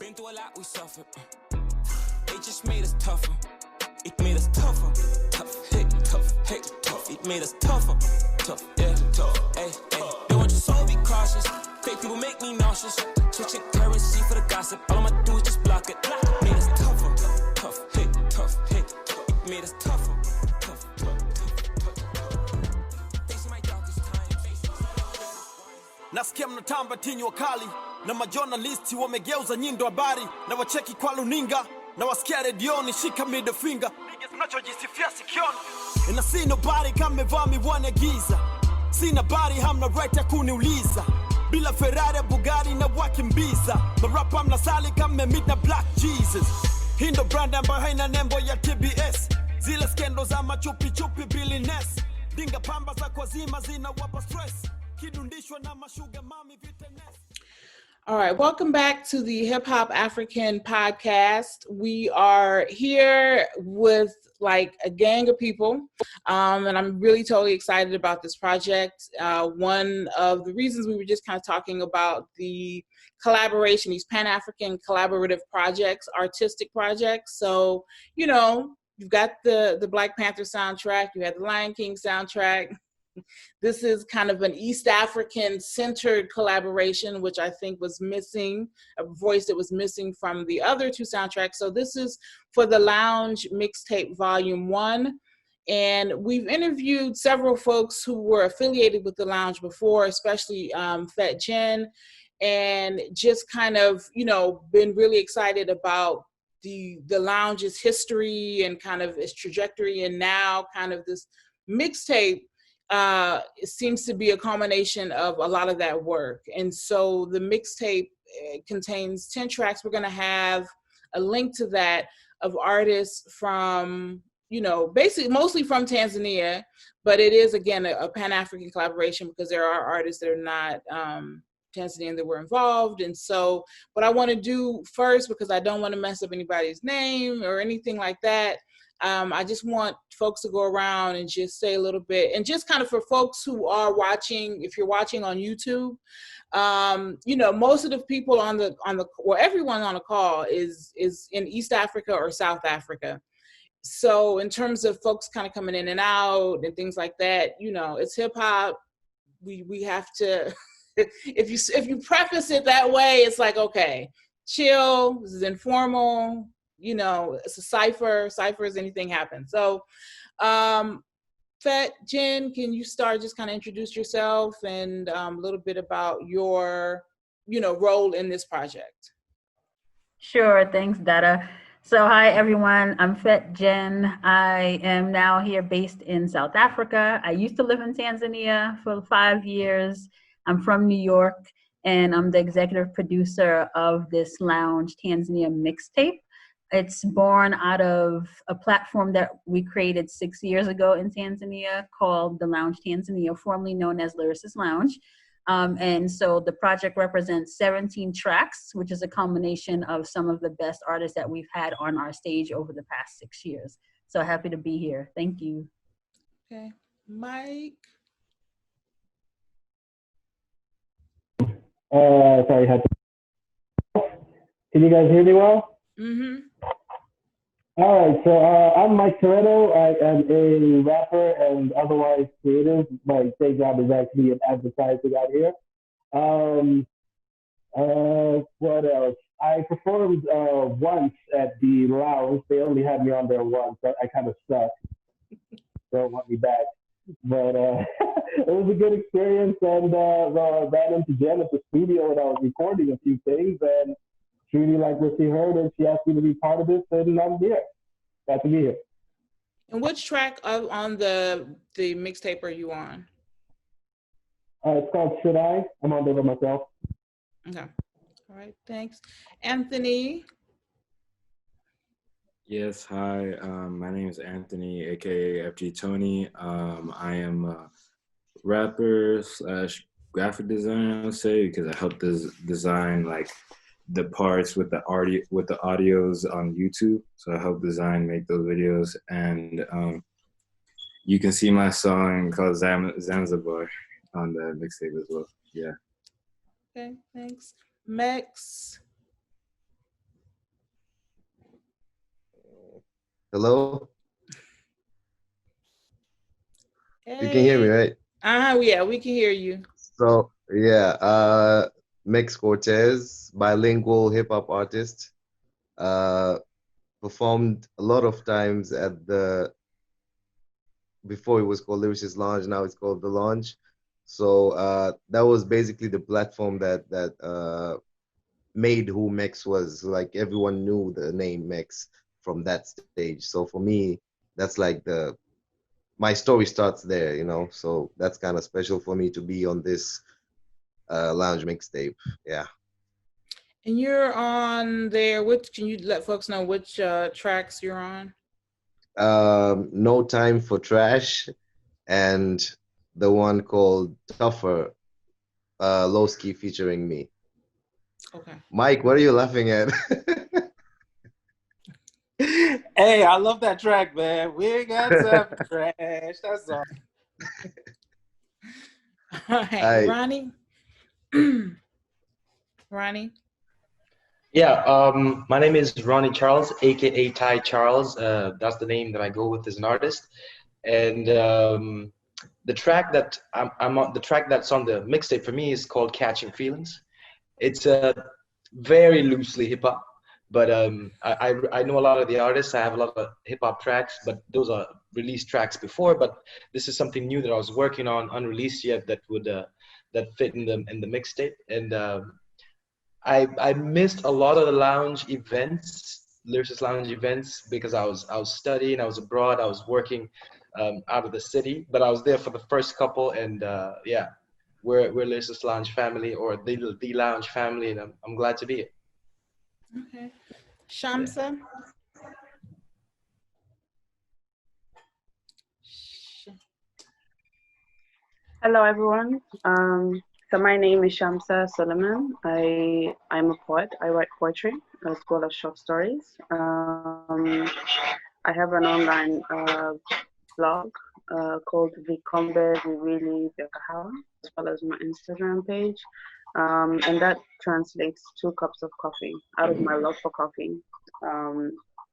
Been through a lot, we suffered. It just made us tougher. It made us tougher. Tough, hey, tough, hey, tough. It made us tougher. Tough, yeah, tough. Hey, hey. Don't want your soul, be cautious. Fake people make me nauseous. Switching currency for the gossip. All I'ma do is just block it. It made us tougher. Tough, hey, tough, hey, tough. It made us tougher. Tough, tough, tough, tough. Facing my darkest times. Nasikia mnatamba tinyi wakali na majournalisti wamegeuza nyindo habari na wacheki kwa luninga na wasikia redioni shika middle finger niggas mnachojisifia sikioni and I see nobody kama mevaa miwani ya giza sina bari hamna right ya kuniuliza bila Ferrari Bugatti na wakimbiza marapa mnasali kama meet na Black Jesus hii ndo brand ambayo haina nembo ya TBS zile skendo za machupi chupi billionaires dinga pamba za kwa zima zinawapa stress. All right, welcome back to the Hip Hop African podcast. We are here with like a gang of people, and I'm really totally excited about this project. One of the reasons we were just kind of talking about the collaboration, these Pan-African collaborative projects, artistic projects. So, you know, you've got the Black Panther soundtrack, you had the Lion King soundtrack. This is kind of an East African centered collaboration, which I think was missing, a voice that was missing from the other two soundtracks. So this is for the Lounge Mixtape Volume 1. And we've interviewed several folks who were affiliated with the Lounge before, especially Fat Jen, and just kind of, you know, been really excited about the Lounge's history and kind of its trajectory. And now kind of this mixtape it seems to be a culmination of a lot of that work. And so the mixtape contains 10 tracks. We're going to have a link to that of artists from, you know, basically mostly from Tanzania, but it is, again, a Pan-African collaboration because there are artists that are not Tanzanian that were involved. And so what I want to do first, because I don't want to mess up anybody's name or anything like that, I just want folks to go around and just say a little bit, and just kind of for folks who are watching, if you're watching on YouTube, you know, most of the people well, everyone on the call is in East Africa or South Africa. So in terms of folks kind of coming in and out and things like that, you know, it's hip hop. We have to, if you preface it that way, it's like, okay, chill, this is informal. You know, it's a cipher. Ciphers, anything happens. So, Fat Jen, can you start just kind of introduce yourself and a little bit about your, you know, role in this project? Sure. Thanks, Dada. So, hi, everyone. I'm Fat Jen. I am now here based in South Africa. I used to live in Tanzania for 5 years. I'm from New York, and I'm the executive producer of this Lounge Tanzania Mixtape. It's born out of a platform that we created 6 years ago in Tanzania called the Lounge Tanzania, formerly known as Lyricist Lounge. And so the project represents 17 tracks, which is a combination of some of the best artists that we've had on our stage over the past 6 years. So happy to be here. Thank you. Okay. Mike? Sorry, can you guys hear me well? Mm-hmm. All right, so I'm Mike Toretto. I am a rapper and otherwise creative. My day job is actually in advertising out here. What else? I performed once at the Lounge. They only had me on there once, but I kind of sucked. Don't want me back. But it was a good experience, and ran into Jen at the studio when I was recording a few things, and she really liked what she heard, and she asked me to be part of this, and I'm here. Glad to be here. And which track on the mixtape are you on? It's called Should I? I'm on there by myself. Okay. All right, thanks. Anthony? Yes, hi. My name is Anthony, aka FG Tony. I am a rapper / graphic designer, I'll say, because I help design like the parts with the audios on YouTube. So I help design, make those videos, and you can see my song called Zanzibar on the mixtape as well. Yeah. Okay, thanks. Max? Hello? Hey. You can hear me, right? Yeah, we can hear you. So, yeah, Mex Cortez, bilingual hip hop artist, uh, performed a lot of times at before it was called Lyricist Lounge, now it's called The Lounge. So, that was basically the platform that made who Mex was. Like everyone knew the name Mex from that stage. So for me, that's like my story starts there, you know. So that's kind of special for me to be on this lounge mixtape. Yeah. And you're on there. Which can you let folks know which tracks you're on? No Time for Trash and the one called Tougher, Lowski featuring me. Okay. Mike, what are you laughing at? Hey, I love that track, man. We ain't got time for trash. That's all. All right, Ronnie. Ronnie. Yeah, my name is Ronnie Charles, aka Ty Charles. That's the name that I go with as an artist. And the track that I'm on, the track that's on the mixtape for me is called Catching Feelings. It's very loosely hip hop, but I know a lot of the artists. I have a lot of hip hop tracks, but those are released tracks before. But this is something new that I was working on, unreleased yet, that would that fit in the mixtape. And I missed a lot of the lounge events, Lyricist Lounge events, because I was studying, I was abroad, I was working out of the city, but I was there for the first couple, and yeah, we're Lyricist Lounge family, or the Lounge family, and I'm glad to be here. Okay, Shamsa. Hello, everyone. So my name is Shamsa Solomon. I'm a poet. I write poetry as well as short stories. I have an online blog called Vikombe Viwili vya Kahawa, as well as my Instagram page. And that translates 2 cups of coffee out of my love for coffee.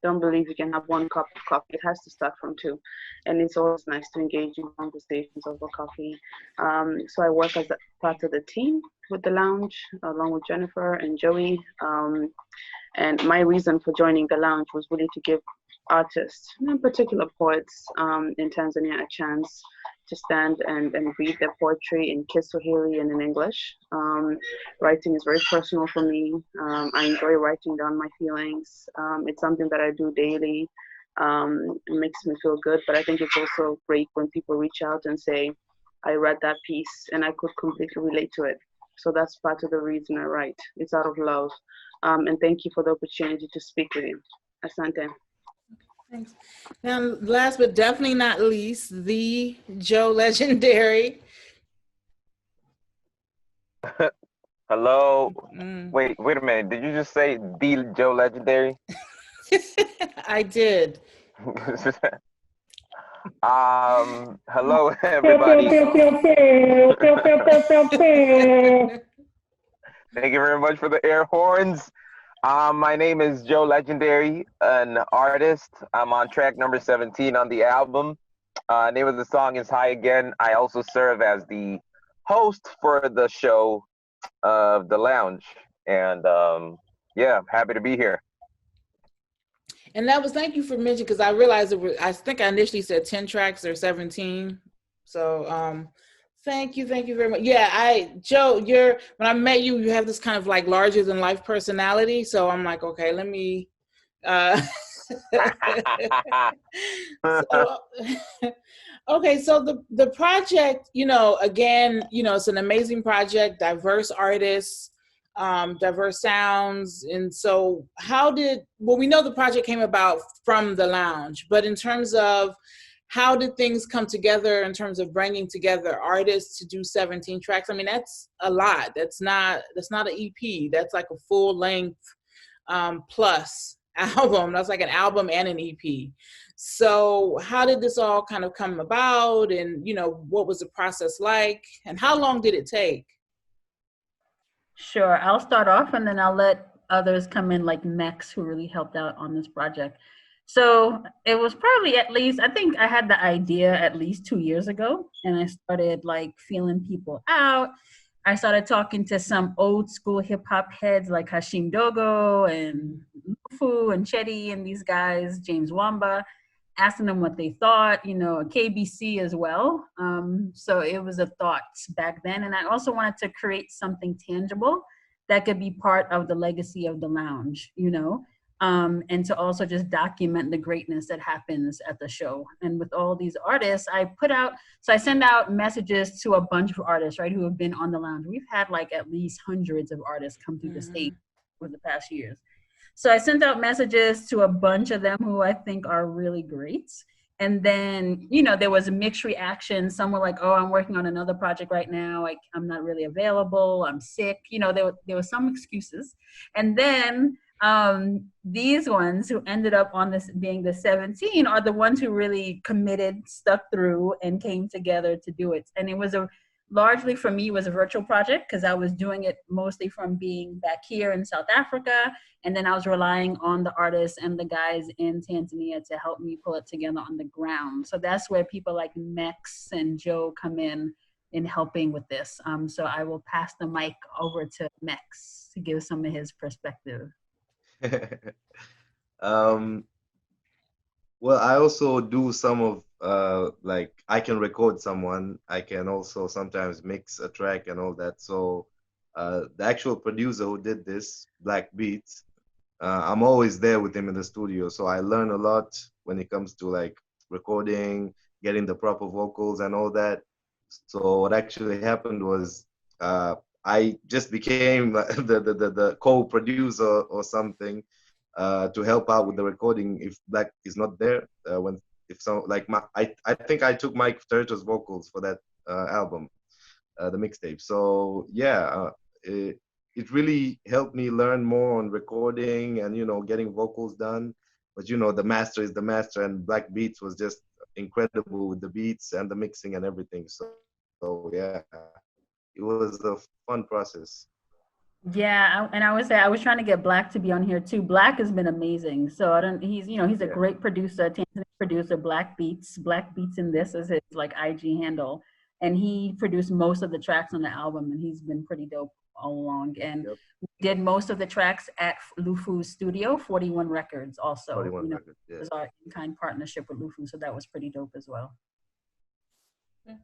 Don't believe you can have 1 cup of coffee. It has to start from 2. And it's always nice to engage in conversations over coffee. So I work as a part of the team with the lounge, along with Jennifer and Joey. And my reason for joining the lounge was really to give artists, in particular poets in Tanzania, a chance to stand and read their poetry in Kiswahili and in English. Writing is very personal for me. I enjoy writing down my feelings. It's something that I do daily. It makes me feel good, but I think it's also great when people reach out and say, I read that piece and I could completely relate to it. So that's part of the reason I write. It's out of love. And thank you for the opportunity to speak with you. Asante. Thanks. Now, last but definitely not least, the Joe Legendary. Hello. Wait a minute. Did you just say the Joe Legendary? I did. Hello everybody. Thank you very much for the air horns. My name is Joe Legendary, an artist. I'm on track number 17 on the album. Name of the song is High Again. I also serve as the host for the show of The Lounge. And yeah, happy to be here. And that was, thank you for mentioning, because I realized I think I initially said 10 tracks or 17. So thank you very much. Yeah, Joe, when I met you, you have this kind of like larger than life personality. So I'm like, okay, let me okay, so the project, again, it's an amazing project, diverse artists, diverse sounds. And so we know the project came about from the lounge, but in terms of how did things come together in terms of bringing together artists to do 17 tracks? I mean, that's a lot. That's not an EP. That's like a full length plus album. That's like an album and an EP. So how did this all kind of come about? And, what was the process like? And how long did it take? Sure, I'll start off and then I'll let others come in, like Max, who really helped out on this project. So it was probably at least, I think I had the idea at least 2 years ago, and I started like feeling people out. I started talking to some old school hip hop heads like Hashim Dogo and Lufu and Chetty and these guys, James Wamba, asking them what they thought, KBC as well. So it was a thought back then. And I also wanted to create something tangible that could be part of the legacy of the lounge, and to also just document the greatness that happens at the show. And with all these artists, I send out messages to a bunch of artists, right, who have been on the lounge. We've had like at least hundreds of artists come through the state over the past years. So I sent out messages to a bunch of them who I think are really great. And then, there was a mixed reaction. Some were like, oh, I'm working on another project right now. I'm not really available. I'm sick. There were some excuses. And then these ones who ended up on this being the 17 are the ones who really committed, stuck through, and came together to do it. And it was largely for me was a virtual project because I was doing it mostly from being back here in South Africa. And then I was relying on the artists and the guys in Tanzania to help me pull it together on the ground. So that's where people like Mex and Joe come in helping with this. So I will pass the mic over to Mex to give some of his perspective. Well, I also do some of like I can record someone. I can also sometimes mix a track and all that. So the actual producer who did this, Black Beats, I'm always there with him in the studio. So I learn a lot when it comes to like recording, getting the proper vocals and all that. So what actually happened was I just became the co-producer or something to help out with the recording if Black is not there. I think I took Mike Turtle's vocals for that album, the mixtape. So yeah, it really helped me learn more on recording and getting vocals done. But the master is the master, and Black Beats was just incredible with the beats and the mixing and everything. So yeah, it was a fun process. Yeah, and I would say I was trying to get Black to be on here too. Black has been amazing. So he's a great producer, Tanzanian producer, Black Beats. Black Beats in this is his like IG handle. And he produced most of the tracks on the album, and he's been pretty dope all along. And we did most of the tracks at Lufu's studio, 41 Records also. 41 Records, yeah. It was our in-kind partnership with Lufu, so that was pretty dope as well. All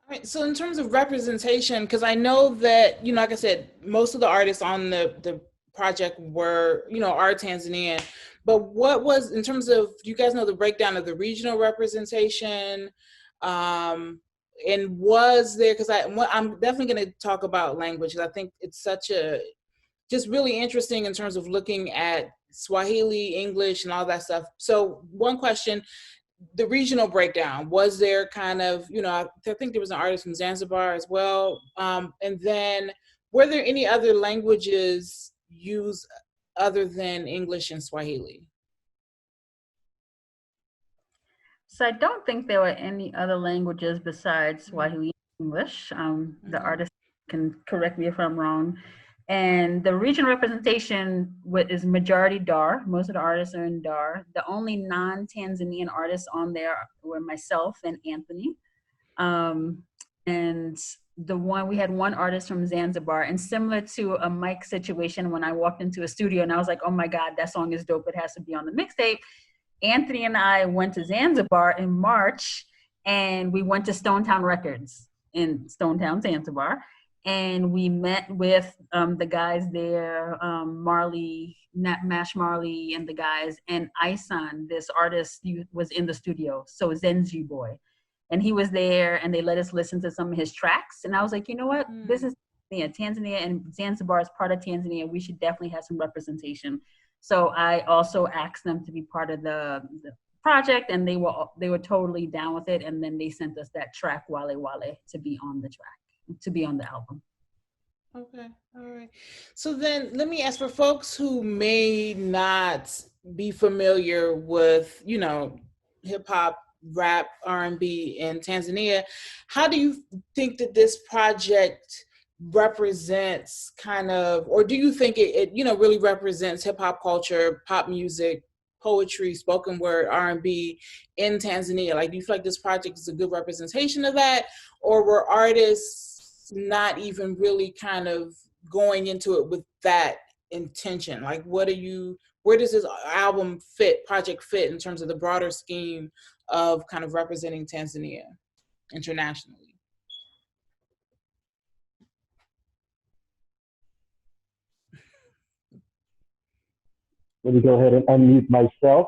right, so in terms of representation, because I know that, like I said, most of the artists on the project were, are Tanzanian, but what was, in terms of, do you guys know the breakdown of the regional representation? And was there, because I'm definitely going to talk about language, because I think it's just really interesting in terms of looking at Swahili, English, and all that stuff. So one question, the regional breakdown, was there kind of, I think there was an artist from Zanzibar as well. And then were there any other languages used other than English and Swahili? So I don't think there were any other languages besides Swahili and English. The artist can correct me if I'm wrong. And the regional representation is majority Dar. Most of the artists are in Dar. The only non-Tanzanian artists on there were myself and Anthony. And we had one artist from Zanzibar, and similar to a Mike situation, when I walked into a studio and I was like, oh my God, that song is dope, it has to be on the mixtape. Anthony and I went to Zanzibar in March, and we went to Stonetown Records in Stonetown, Zanzibar. And we met with the guys there, Marley, Mash Marley and the guys, and Isan, this artist, was in the studio, so Zenji Boy. And he was there, and they let us listen to some of his tracks. And I was like, you know what, this is Tanzania, and Zanzibar is part of Tanzania. We should definitely have some representation. So I also asked them to be part of the project, and they were totally down with it. And then they sent us that track, Wale Wale, to be on the track, to be on the album. Okay, all right. So then let me ask, for folks who may not be familiar with, hip hop, rap, R&B in Tanzania, how do you think that this project represents kind of, or do you think it really represents hip hop culture, pop music poetry, spoken word, R&B in Tanzania? Like, do you feel like this project is a good representation of that? Or were artists not even really kind of going into it with that intention? Like, where does this project fit in terms of the broader scheme of kind of representing Tanzania internationally? Let me go ahead and unmute myself.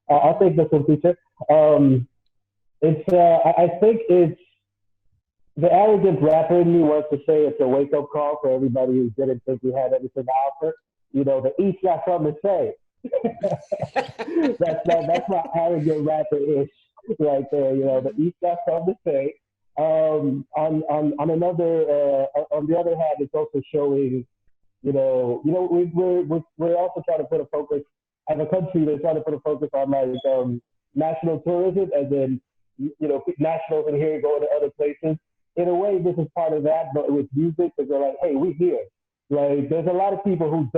I'll take this one, teacher. I think it's the arrogant rapper in me wants to say it's a wake-up call for everybody who didn't think we had anything to offer. You know, the East got something to say. That's my arrogant rapper-ish right there. You know, the East got something to say. On the other hand, it's also showing, we're also trying to put a focus as a country. They're trying to put a focus on like national tourism, as in nationals in here going to other places. In a way, this is part of that, but with music, because they're like, hey, we're here. Like, there's a lot of people who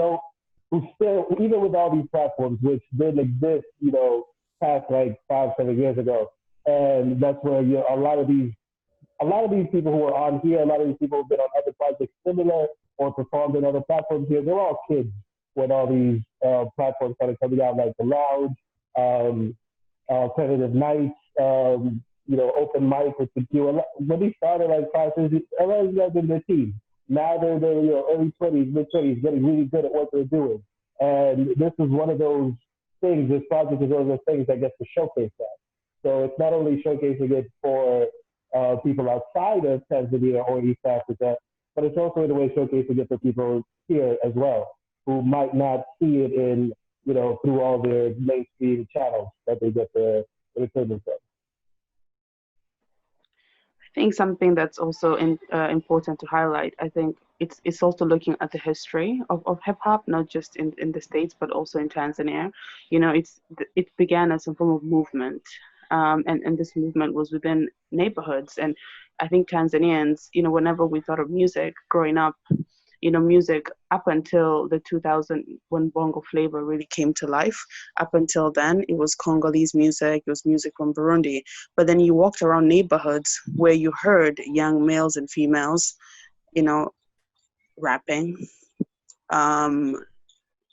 still, even with all these platforms, which didn't exist, past like 5-7 years ago, and that's where a lot of these people who are on here, a lot of these people who've been on other projects similar or performed on other platforms here, they're all kids when all these platforms started coming out, like the Lounge, Alternative Nights, open mic with the Q. When they started like 5 years, a lot of guys in their teens. Now they're early 20s, mid 20s, getting really good at what they're doing. And this is one of those things. This project is one of those things that gets to showcase that. So it's not only showcasing it for people outside of Tanzania or East Africa, but it's also in a way showcasing it for people here as well, who might not see it in, through all their mainstream channels that they get their entertainment from. I think something that's also important to highlight, I think it's also looking at the history of hip hop, not just in the States, but also in Tanzania. It began as a form of movement. And this movement was within neighborhoods. And I think Tanzanians, whenever we thought of music growing up, music up until the 2000 when Bongo Flava really came to life. Up until then, it was Congolese music, it was music from Burundi. But then you walked around neighborhoods where you heard young males and females, rapping,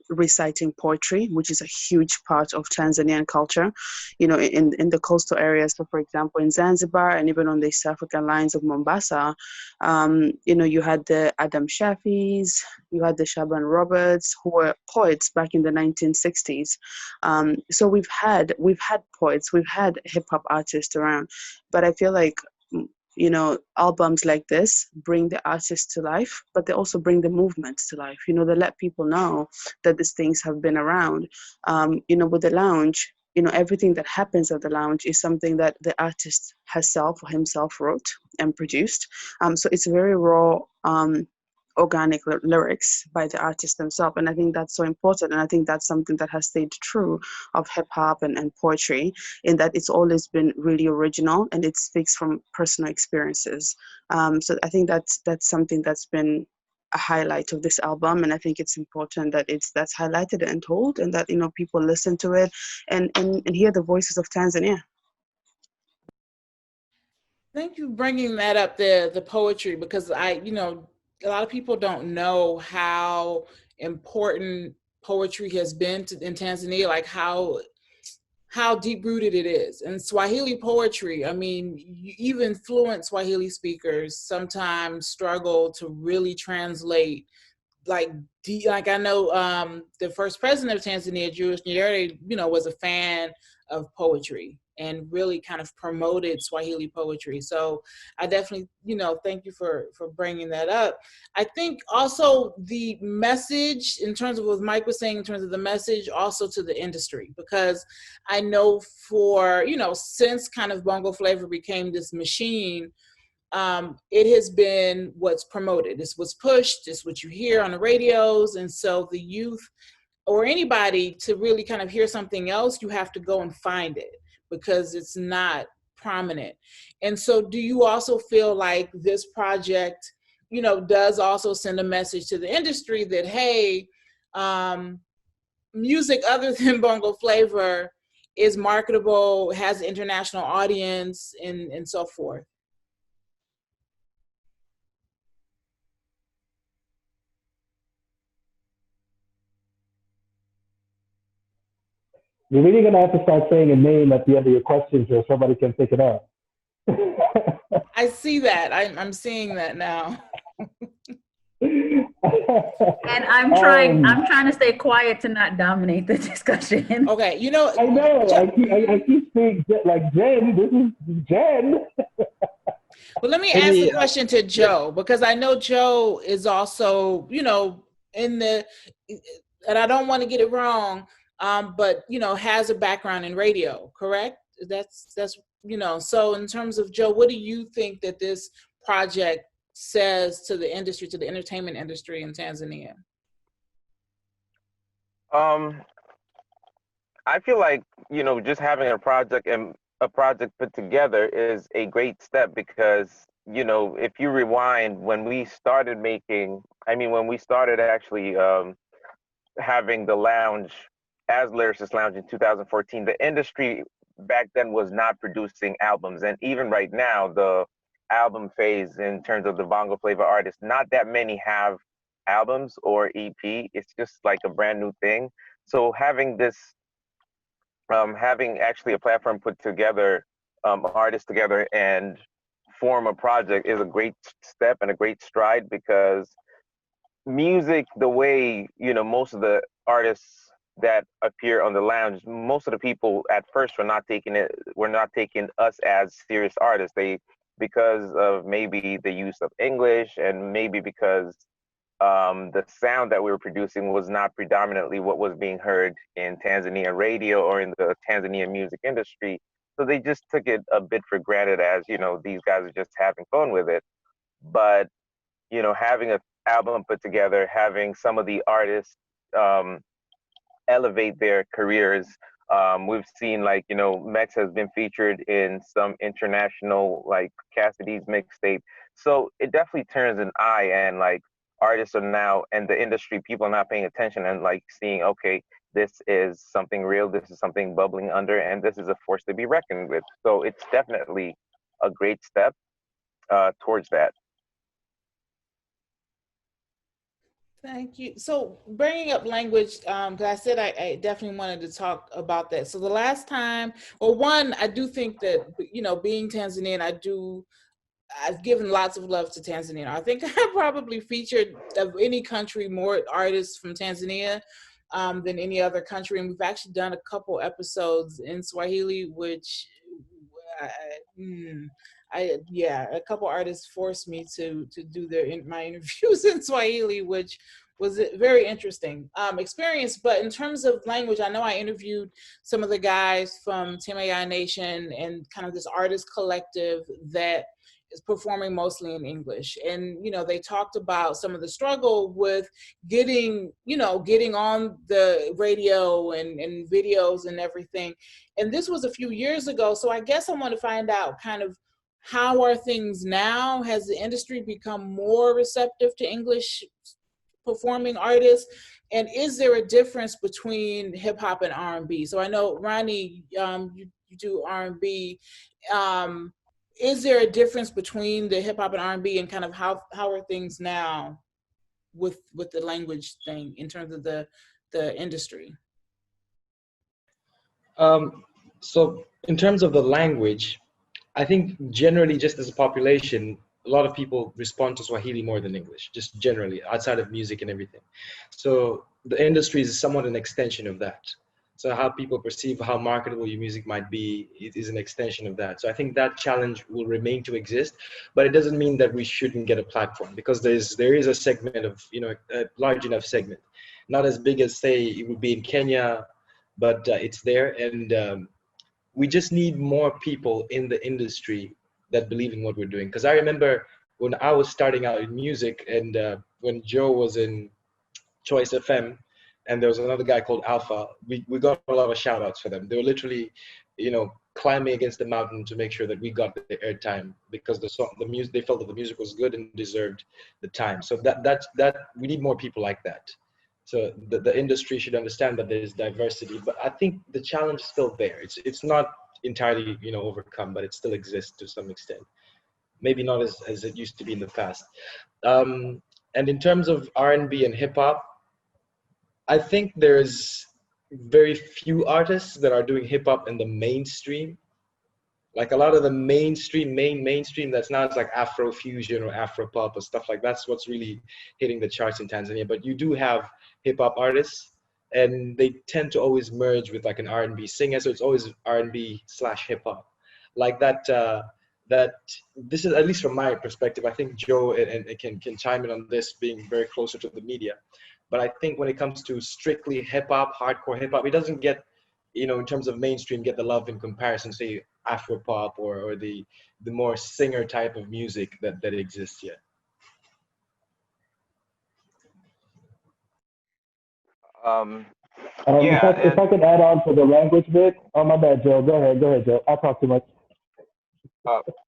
reciting poetry, which is a huge part of Tanzanian culture, in the coastal areas. So, for example, in Zanzibar and even on the East African lines of Mombasa, you had the Adam Shafis, you had the Shaban Roberts, who were poets back in the 1960s. So we've had poets, we've had hip hop artists around, but I feel like albums like this bring the artists to life, but they also bring the movements to life. They let people know that these things have been around. With the Lounge, everything that happens at the Lounge is something that the artist herself or himself wrote and produced. So it's very raw, organic lyrics by the artist themselves. And I think that's so important. And I think that's something that has stayed true of hip hop and poetry, in that it's always been really original and it speaks from personal experiences. So I think that's something that's been a highlight of this album. And I think it's important that that's highlighted and told, and that, people listen to it and hear the voices of Tanzania. Thank you for bringing that up, the poetry, because a lot of people don't know how important poetry has been in Tanzania, like how deep-rooted it is. And Swahili poetry, even fluent Swahili speakers sometimes struggle to really translate like I know the first president of Tanzania, Julius Nyerere, was a fan of poetry and really kind of promoted Swahili poetry. So I definitely, thank you for bringing that up. I think also the message, in terms of what Mike was saying, in terms of the message also to the industry, because I know since kind of Bongo Flava became this machine, it has been what's promoted. It's what's pushed. It's what you hear on the radios. And so the youth or anybody, to really kind of hear something else, you have to go and find it because it's not prominent. And so do you also feel like this project, does also send a message to the industry that, hey, music other than bongo flavor is marketable, has an international audience, and so forth? You're really gonna have to start saying a name at the end of your question so somebody can pick it up. I see that. I'm seeing that now. And I'm trying to stay quiet to not dominate the discussion. Okay, you know. I know. I keep saying like Jen. This is Jen. Well, let me ask the question to Joe, because I know Joe is also, you know, in the, and I don't want to get it wrong, but you know, has a background in radio, correct? That's you know. So in terms of Joe, what do you think that this project says to the industry, to the entertainment industry in Tanzania? I feel like, you know, just having a project put together is a great step because, you know, if you rewind when we started actually having the lounge as Lyricist Lounge in 2014, the industry back then was not producing albums. And even right now, the album phase in terms of the bongo flavor artists, not that many have albums or EP. It's just like a brand new thing. So having this, having actually a platform put together, artists together and form a project is a great step and a great stride, because music, the way, you know, most of the artists that appear on the lounge, most of the people at first were not taking us as serious artists. Because of maybe the use of English, and maybe because the sound that we were producing was not predominantly what was being heard in Tanzania radio or in the Tanzanian music industry. So they just took it a bit for granted as, you know, these guys are just having fun with it. But, you know, having an album put together, having some of the artists elevate their careers. We've seen, like, you know, Mex has been featured in some international, like Cassidy's mixtape. So it definitely turns an eye, and like artists are now, and the industry, people are not paying attention and like seeing, okay, this is something real, this is something bubbling under, and this is a force to be reckoned with. So it's definitely a great step towards that. Thank you. So bringing up language, because I said I definitely wanted to talk about that. So the last time, well, one, I do think that, you know, being Tanzanian, I've given lots of love to Tanzania. I think I probably featured of any country more artists from Tanzania than any other country. And we've actually done a couple episodes in Swahili, which a couple artists forced me to do my interviews in Swahili, which was a very interesting experience. But in terms of language, I know I interviewed some of the guys from Timaya Nation and kind of this artist collective that is performing mostly in English. And, you know, they talked about some of the struggle with getting on the radio and videos and everything. And this was a few years ago. So I guess I want to find out kind of, how are things now? Has the industry become more receptive to English performing artists? And is there a difference between hip hop and R&B? So I know, Ronnie, you do R&B. Is there a difference between the hip hop and R&B, and kind of how are things now with the language thing in terms of the industry? So in terms of the language, I think generally, just as a population, a lot of people respond to Swahili more than English, just generally, outside of music and everything. So the industry is somewhat an extension of that. So how people perceive how marketable your music might be, it is an extension of that. So I think that challenge will remain to exist, but it doesn't mean that we shouldn't get a platform, because there is a segment of, you know, a large enough segment, not as big as, say, it would be in Kenya, but it's there. And we just need more people in the industry that believe in what we're doing. Because I remember when I was starting out in music, and when Joe was in Choice FM, and there was another guy called Alpha, we got a lot of shout outs for them. They were literally, you know, climbing against the mountain to make sure that we got the airtime, because the music, they felt that the music was good and deserved the time. So that we need more people like that. So the industry should understand that there's diversity, but I think the challenge is still there. It's not entirely, you know, overcome, but it still exists to some extent. Maybe not as it used to be in the past. And in terms of R&B and hip hop, I think there's very few artists that are doing hip hop in the mainstream. Like a lot of the mainstream that's now, it's like Afro fusion or Afro pop or stuff like that's what's really hitting the charts in Tanzania. But you do have hip hop artists, and they tend to always merge with like an R&B singer, so it's always R&B / hip hop, like that. That this is, at least from my perspective. I think Joe and can chime in on this, being very closer to the media. But I think when it comes to strictly hip hop, hardcore hip hop, it doesn't get, you know, in terms of mainstream, get the love in comparison, say Afro pop or the more singer type of music that exists yet. Yeah, if I could add on to the language bit. Oh, my bad, Joe. Go ahead, Joe. I talk too much.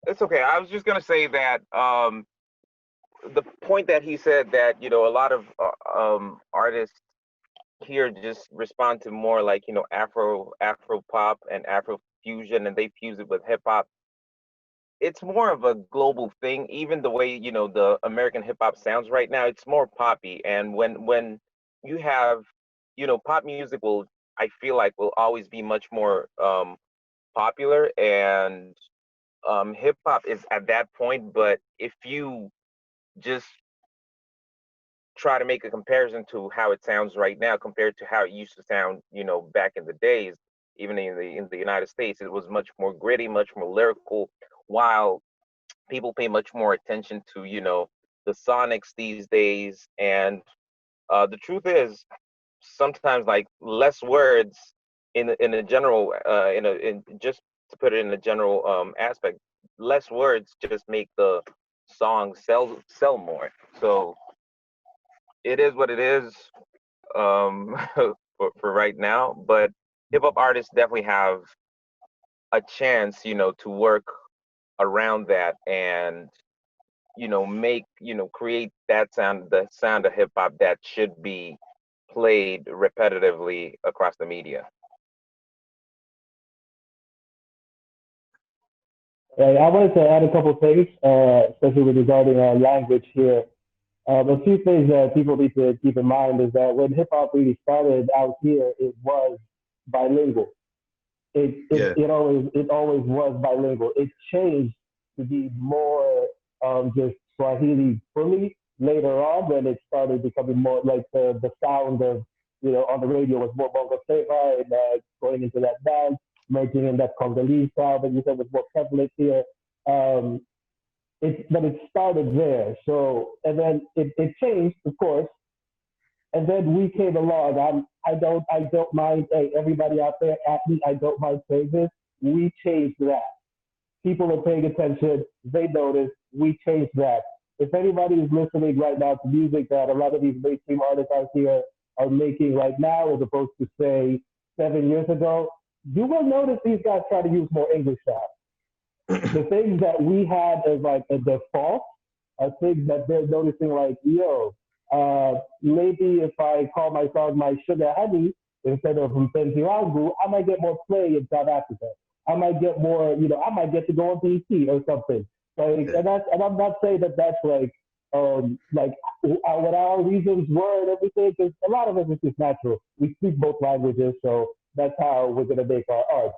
it's okay. I was just gonna say that the point that he said, that, you know, a lot of artists here just respond to more like, you know, Afro pop and Afro fusion, and they fuse it with hip hop. It's more of a global thing. Even the way, you know, the American hip hop sounds right now, it's more poppy. And when you have, you know, pop music will, I feel like, will always be much more popular, and hip hop is at that point. But if you just try to make a comparison to how it sounds right now compared to how it used to sound, you know, back in the days, even in the United States, it was much more gritty, much more lyrical, while people pay much more attention to, you know, the sonics these days. And the truth is, sometimes, like, less words in a general in just to put it in a general aspect, less words just make the song sell more. So it is what it is, for right now. But hip hop artists definitely have a chance, you know, to work around that, and, you know, create that sound, the sound of hip hop that should be played repetitively across the media. I wanted to add a couple things, especially regarding language here. A few things that people need to keep in mind is that when hip hop really started out here, it was bilingual. It always was bilingual. It changed to be more just Swahili fully later on, when it started becoming more like the sound of, you know, on the radio was more bongo flava, and going into that dance, merging in that Congolese sound that you said was more prevalent here. But it started there. So, and then it changed, of course, and then we came along. I don't mind. Hey, everybody out there, athlete, I don't mind saying this. We changed that. People are paying attention. They notice. We changed that. If anybody is listening right now to music that a lot of these mainstream artists out here are making right now, as opposed to, say, 7 years ago, you will notice these guys try to use more English now. The things that we had as like a default are things that they're noticing, like, yo, maybe if I call my song My Sugar Honey instead of Mpenzi Wangu, I might get more play in South Africa. I might get more, you know, I might get to go on BT or something. Like, and I'm not saying that that's like what our reasons were and everything, because a lot of it is just natural. We speak both languages, so that's how we're gonna make our art.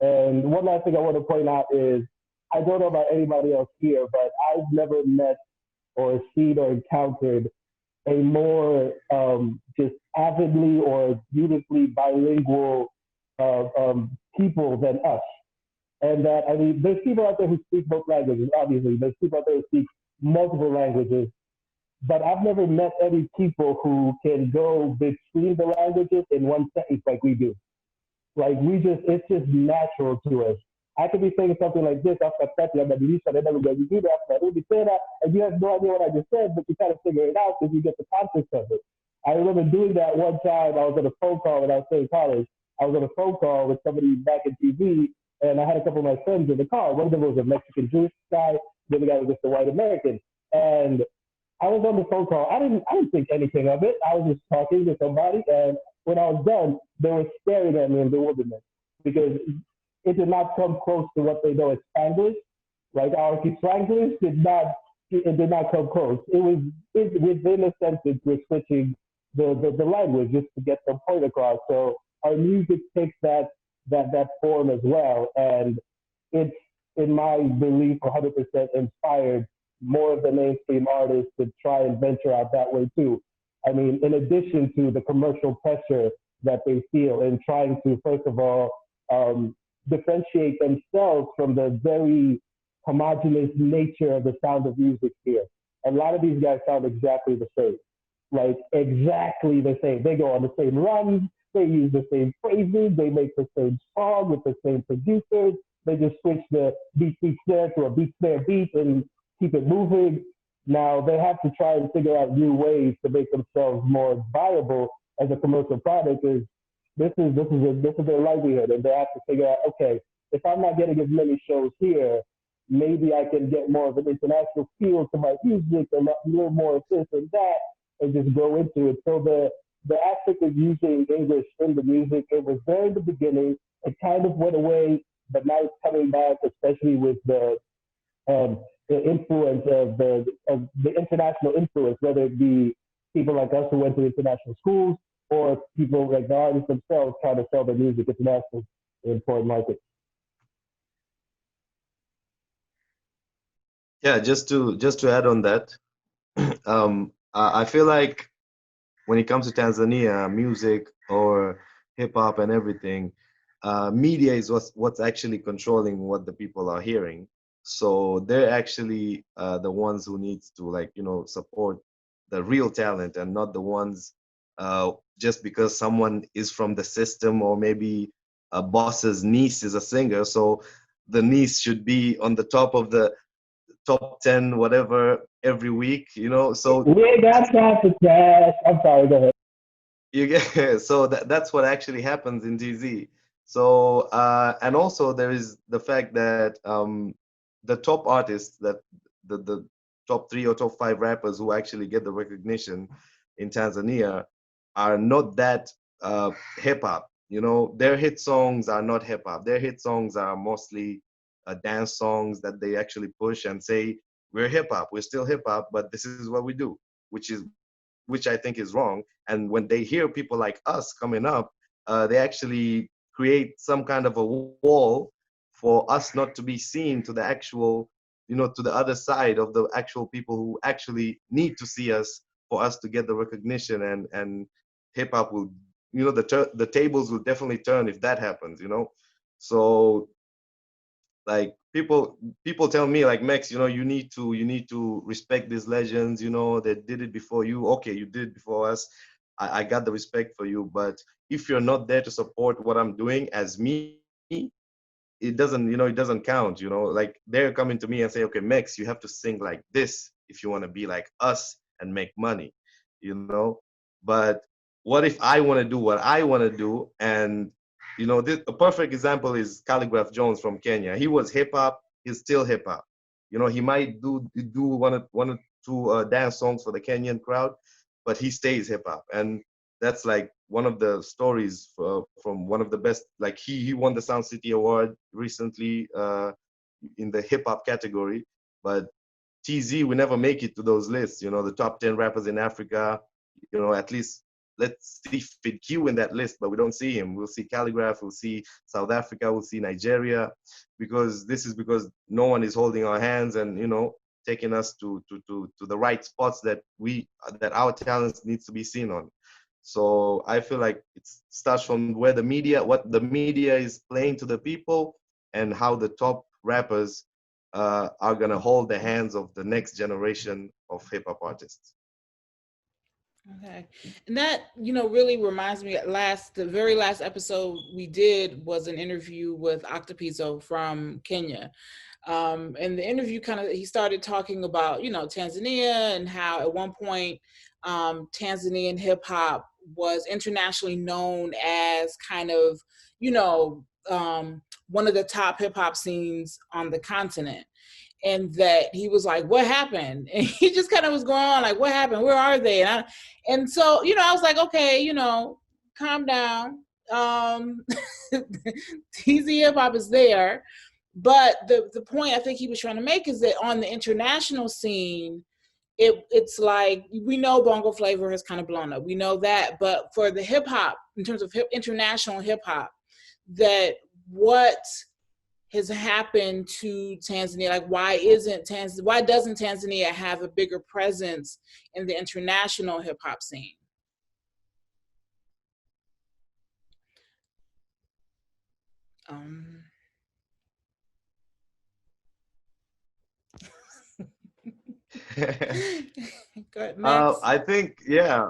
And one last thing I want to point out is, I don't know about anybody else here, but I've never met or seen or encountered a more just avidly or beautifully bilingual people than us. And that, I mean, there's people out there who speak both languages, obviously. There's people out there who speak multiple languages. But I've never met any people who can go between the languages in one sentence like we do. Like, it's just natural to us. I could be saying something like this, and you have no idea what I just said, but you kind of figure it out because you get the context of it. I remember doing that one time. I was on a phone call when I was still in college. I was on a phone call with somebody back in TV, and I had a couple of my friends in the car. One of them was a Mexican Jewish guy, the other guy was just a white American. And I was on the phone call. I didn't think anything of it. I was just talking to somebody, and when I was done, they were staring at me in bewilderment because it did not come close to what they know as Spanglish. Like our Spanglish did not come close. Within a sentence, we're switching the language just to get the point across. So our music takes that form as well, and it's in my belief 100% inspired more of the mainstream artists to try and venture out that way too. I mean, in addition to the commercial pressure that they feel in trying to, first of all, differentiate themselves from the very homogenous nature of the sound of music here. A lot of these guys sound exactly the same, like exactly the same. They go on the same runs, they use the same phrases, they make the same song with the same producers. They just switch the beat snare to a beat snare beat and keep it moving. Now they have to try and figure out new ways to make themselves more viable as a commercial product. Is this is their livelihood, and they have to figure out, okay, if I'm not getting as many shows here, maybe I can get more of an international feel to my music and a little more of this and that, and just go into it. So the aspect of using English in the music, it was there in the beginning. It kind of went away, but now it's coming back, especially with the influence of the international influence, whether it be people like us who went to international schools or people like the artists themselves trying to sell their music internationally in foreign markets. Yeah, just to add on that, I feel like when it comes to Tanzania music or hip hop and everything, media is what's actually controlling what the people are hearing. So they're actually the ones who needs to, like, support the real talent and not the ones just because someone is from the system, or maybe a boss's niece is a singer, so the niece should be on the top of the top 10 whatever every week, so We ain't got time for trash. I'm sorry, go ahead. you get so that's what actually happens in TZ. So and also there is the fact that the top artists, that the top 3 or top 5 rappers who actually get the recognition in Tanzania are not that hip hop. Their hit songs are not hip hop. Their hit songs are mostly dance songs that they actually push and say, we're hip hop, we're still hip hop, but this is what we do, which I think is wrong. And when they hear people like us coming up, they actually create some kind of a wall for us not to be seen to the actual, to the other side of the actual people who actually need to see us for us to get the recognition. And hip hop will, the tables will definitely turn if that happens, So like people tell me like, Max, you need to respect these legends, they did it before you. Okay, you did it before us. I got the respect for you, but if you're not there to support what I'm doing as me, it doesn't count. Like they're coming to me and say, okay, Max, you have to sing like this if you want to be like us and make money, but what if I want to do what I want to do? And a perfect example is Calligraph Jones from Kenya. He was hip hop. He's still hip hop. He might do one or two dance songs for the Kenyan crowd, but he stays hip hop. And that's like one of the stories from one of the best. Like he won the Sound City Award recently in the hip hop category, but TZ, we never make it to those lists. The top 10 rappers in Africa. At least let's see Fid Q in that list, but we don't see him. We'll see Calligraph, we'll see South Africa, we'll see Nigeria, because no one is holding our hands and taking us to the right spots that our talents needs to be seen on. So I feel like it starts from what the media is playing to the people, and how the top rappers are gonna hold the hands of the next generation of hip hop artists. Okay. And that, really reminds me, the very last episode we did was an interview with Octopizzo from Kenya. And the interview he started talking about, Tanzania, and how at one point Tanzanian hip hop was internationally known as kind of, one of the top hip hop scenes on the continent. and that he was like, what happened? And he just kind of was going on like, what happened? Where are they? And so, you know, I was like, okay, you know, calm down. TZ Hip Hop is there. But the point I think he was trying to make is that on the international scene, it's like, we know bongo flavor has kind of blown up. We know that. But for the hip hop, in terms of international hip hop, that what has happened to Tanzania, like why doesn't Tanzania have a bigger presence in the international hip hop scene? Go ahead, next. I think, yeah.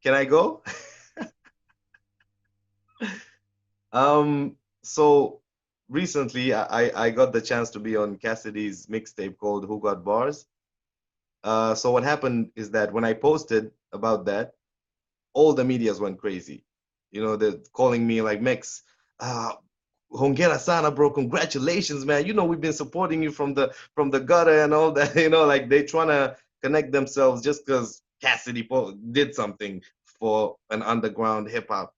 Can I go? So recently I got the chance to be on Cassidy's mixtape called Who Got Bars. So what happened is that when I posted about that, all the medias went crazy. You know, they're calling me like, Mix, hongera sana, bro, congratulations, man. You know, we've been supporting you from the gutter and all that. You know, like they trying to connect themselves just because Cassidy did something for an underground hip hop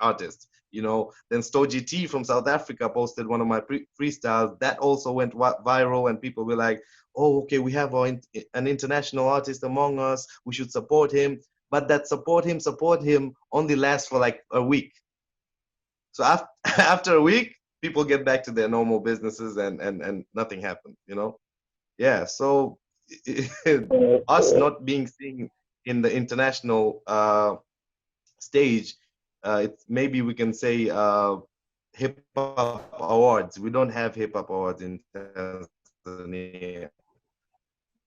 artist. You know, then Stoji T from South Africa posted one of my freestyles that also went viral, and people were like, oh, okay, we have an international artist among us, we should support him. But that support him only lasts for like a week. So after a week, people get back to their normal businesses and nothing happened, you know? Yeah, so us not being seen in the international stage, maybe we can say hip hop awards. We don't have hip hop awards in Tanzania.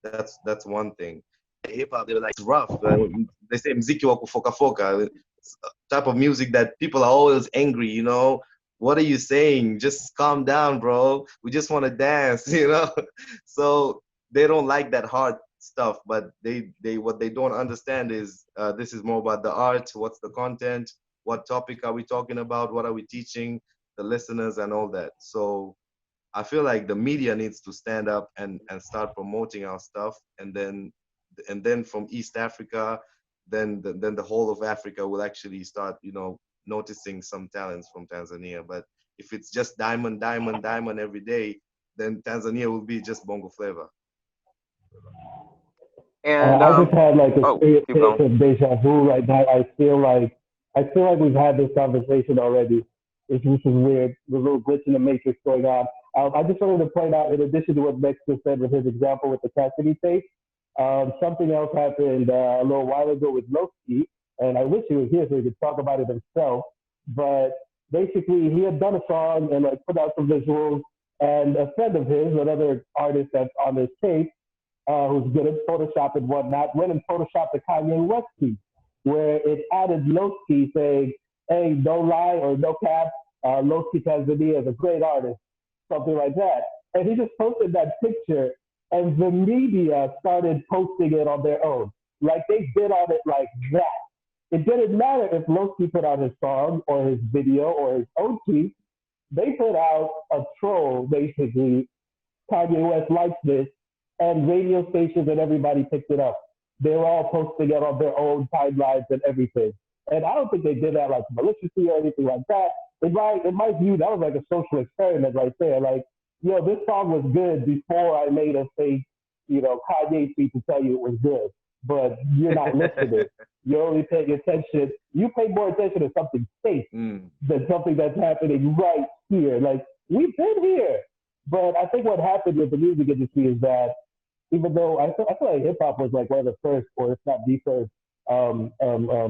That's one thing. Hip hop, they're like, it's rough. They say mziki wa kufoka foka, type of music that people are always angry, you know. What are you saying? Just calm down, bro. We just want to dance, you know. So they don't like that hard stuff, but they what they don't understand is this is more about the art. What's the content? What topic are we talking about? What are we teaching the listeners and all that? So I feel like the media needs to stand up and start promoting our stuff, and then from East Africa, then the whole of Africa will actually start, you know, noticing some talents from Tanzania. But if it's just diamond every day, then Tanzania will be just bongo flavor. And I just had like a experience of deja vu right now. I feel like we've had this conversation already, which is weird. There's a little glitch in the matrix going on. I just wanted to point out, in addition to what Mex just said with his example with the Cassidy tape, something else happened a little while ago with Loki, and I wish he was here so he could talk about it himself. But basically, he had done a song and like put out some visuals, and a friend of his, another artist that's on this tape, who's good at Photoshop and whatnot, went and photoshopped the Kanye West piece, where it added Loki saying, hey, no lie or no cap, Loki Tanzania is a great artist, something like that. And he just posted that picture, and the media started posting it on their own. Like they bid on it like that. It didn't matter if Loki put out his song or his video or his own tweet. They put out a troll, basically. Kanye West likes this, and radio stations and everybody picked it up. They were all posting it on their own timelines and everything. And I don't think they did that like maliciously or anything like that. In my view, that was like a social experiment right there. Like, yo, this song was good before I made a fake, you know, Kanye tweet to tell you it was good. But you're not listening. You're only paying attention. You pay more attention to something fake than something that's happening right here. Like, we've been here. But I think what happened with the music industry is that even though I feel like hip hop was like one of the first, or if not the first,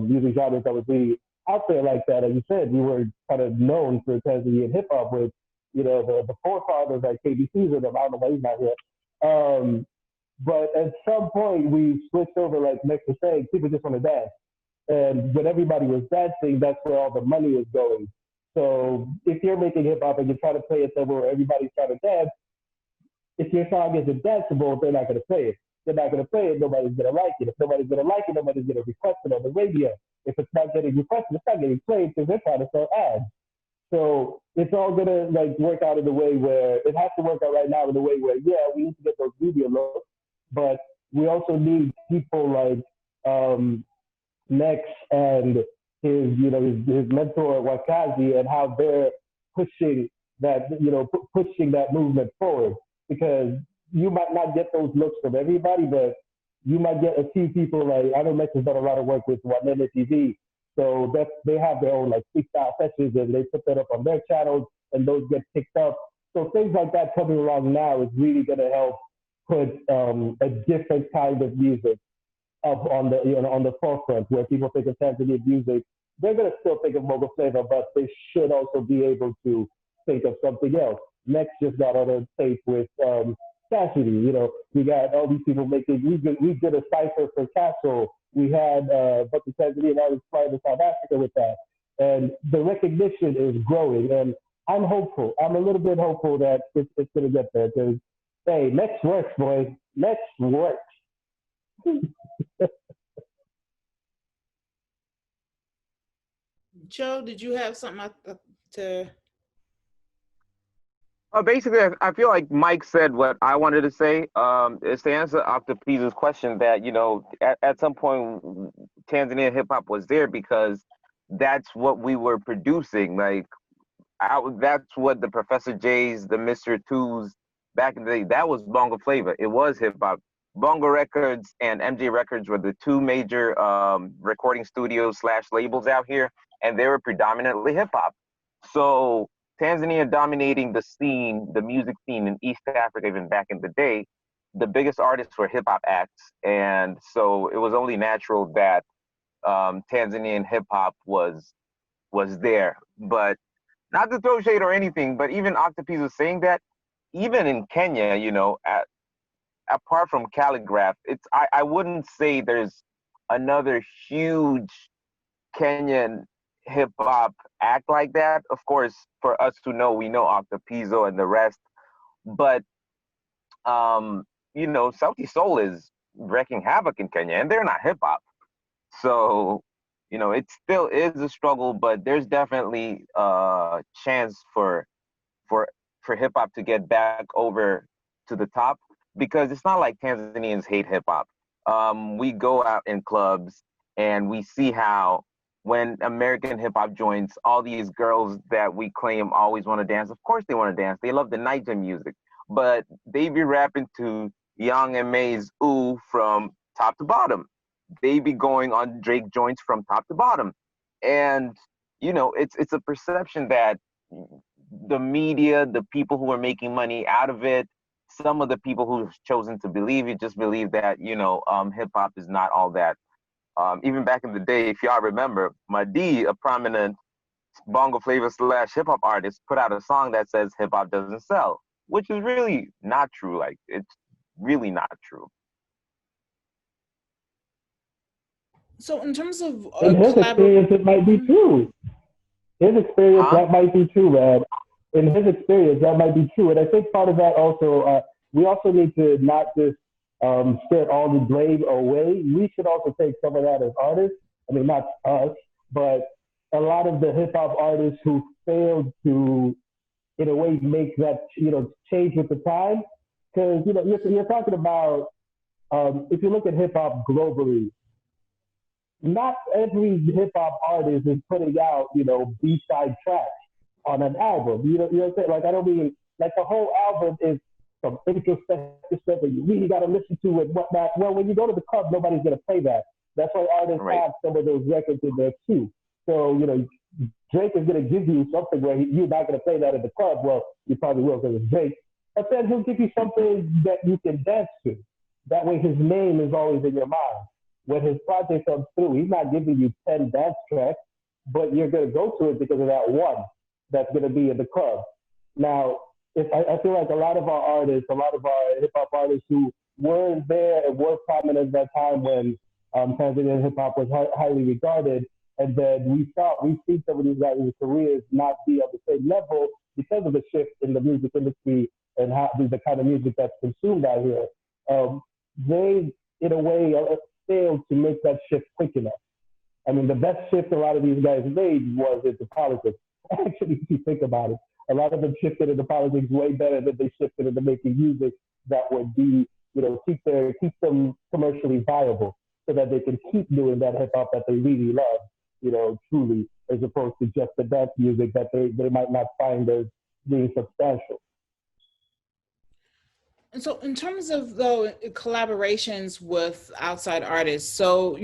music genres that was really out there like that. As you said, we were kind of known for Tanzanian hip hop with, you know, the forefathers like KBC's and them. I don't know why he's not here. But at some point we switched over, like Nick was saying, people just want to dance. And when everybody was dancing, that's where all the money was going. So if you're making hip hop and you're trying to play it somewhere where everybody's trying to dance, if your song isn't danceable, they're not going to play it. They're not going to play it, nobody's going to like it. If nobody's going to like it, nobody's going to request it on the radio. If it's not getting requested, it's not getting played because they're trying to sell ads. So it's all gonna like work out in the way where it has to work out right now in the way where we need to get those media looks, but we also need people like Nex and his mentor Wakazi and how they're pushing that pushing that movement forward, because you might not get those looks from everybody, but you might get a few people. Like I know Mex has done a lot of work with Wanene TV, so that they have their own like freestyle sessions and they put that up on their channels and those get picked up. So things like that coming along now is really going to help put a different kind of music up on the on the forefront, where people think of Tanzanian music, they're going to still think of Mogo Flava, but they should also be able to think of something else. Next just got on a tape with Cassidy. We got all these people making. We did a cipher for Castle. We had but the Tanzanian artists flying to South Africa with that, and the recognition is growing. And I'm hopeful. I'm a little bit hopeful that it's going to get there, because hey, next works, boys. Next works. Joe, did you have something to? Basically, I feel like Mike said what I wanted to say. Is to answer Octopiza's question that, at some point, Tanzanian hip hop was there because that's what we were producing. Like, that's what the Professor J's, the Mr. Twos, back in the day, that was Bongo Flava. It was hip hop. Bongo Records and MJ Records were the two major recording studios / labels out here, and they were predominantly hip hop. So Tanzania dominating the scene, the music scene in East Africa, even back in the day, the biggest artists were hip hop acts. And so it was only natural that Tanzanian hip hop was there. But not to throw shade or anything, but even Octopiz was saying that even in Kenya, apart from Calligraph, I wouldn't say there's another huge Kenyan hip hop act like that. Of course, for us to know, we know Octopizzo and the rest, but Sauti Sol is wreaking havoc in Kenya, and they're not hip hop. So, it still is a struggle, but there's definitely a chance for hip hop to get back over to the top, because it's not like Tanzanians hate hip hop. We go out in clubs and we see how when American hip hop joins, all these girls that we claim always want to dance, of course they want to dance. They love the Niger music, but they be rapping to Young and May's Ooh from top to bottom. They be going on Drake joints from top to bottom. And, it's a perception that the media, the people who are making money out of it, some of the people who've chosen to believe it just believe that, hip hop is not all that. Even back in the day, if y'all remember, Madi, a prominent Bongo Flava / hip hop artist, put out a song that says hip hop doesn't sell, which is really not true. Like, it's really not true. So in terms of in his experience, it might be true. His experience, that might be true, man. In his experience, that might be true. And I think part of that also, we also need to not just spread all the blame away. We should also take some of that as artists. I mean, not us, but a lot of the hip hop artists who failed to, in a way, make that, change with the time. Because, you're talking about, if you look at hip hop globally, not every hip hop artist is putting out, B-side tracks on an album. You know what I'm saying? Like, I don't mean, like, the whole album is some introspective stuff that you really got to listen to and whatnot. Well, when you go to the club, nobody's going to play that. That's why artists have some of those records in there too. So, Drake is going to give you something where you're not going to play that at the club. Well, you probably will because it's Drake. But then he'll give you something that you can dance to. That way his name is always in your mind. When his project comes through, he's not giving you 10 dance tracks, but you're going to go to it because of that one that's going to be in the club. Now, I feel like a lot of our artists, a lot of our hip-hop artists who weren't there and were prominent at that time when Tanzanian hip-hop was highly regarded, and then we've seen some of these guys' careers not be on the same level because of the shift in the music industry and how the kind of music that's consumed out here. They, in a way, failed to make that shift quick enough. I mean, the best shift a lot of these guys made was into politics. Actually, if you think about it, a lot of them shifted into politics way better than they shifted into making music that would be, keep them commercially viable, so that they can keep doing that hip hop that they really love, truly, as opposed to just the dance music that they might not find as being substantial. And so in terms of though collaborations with outside artists, so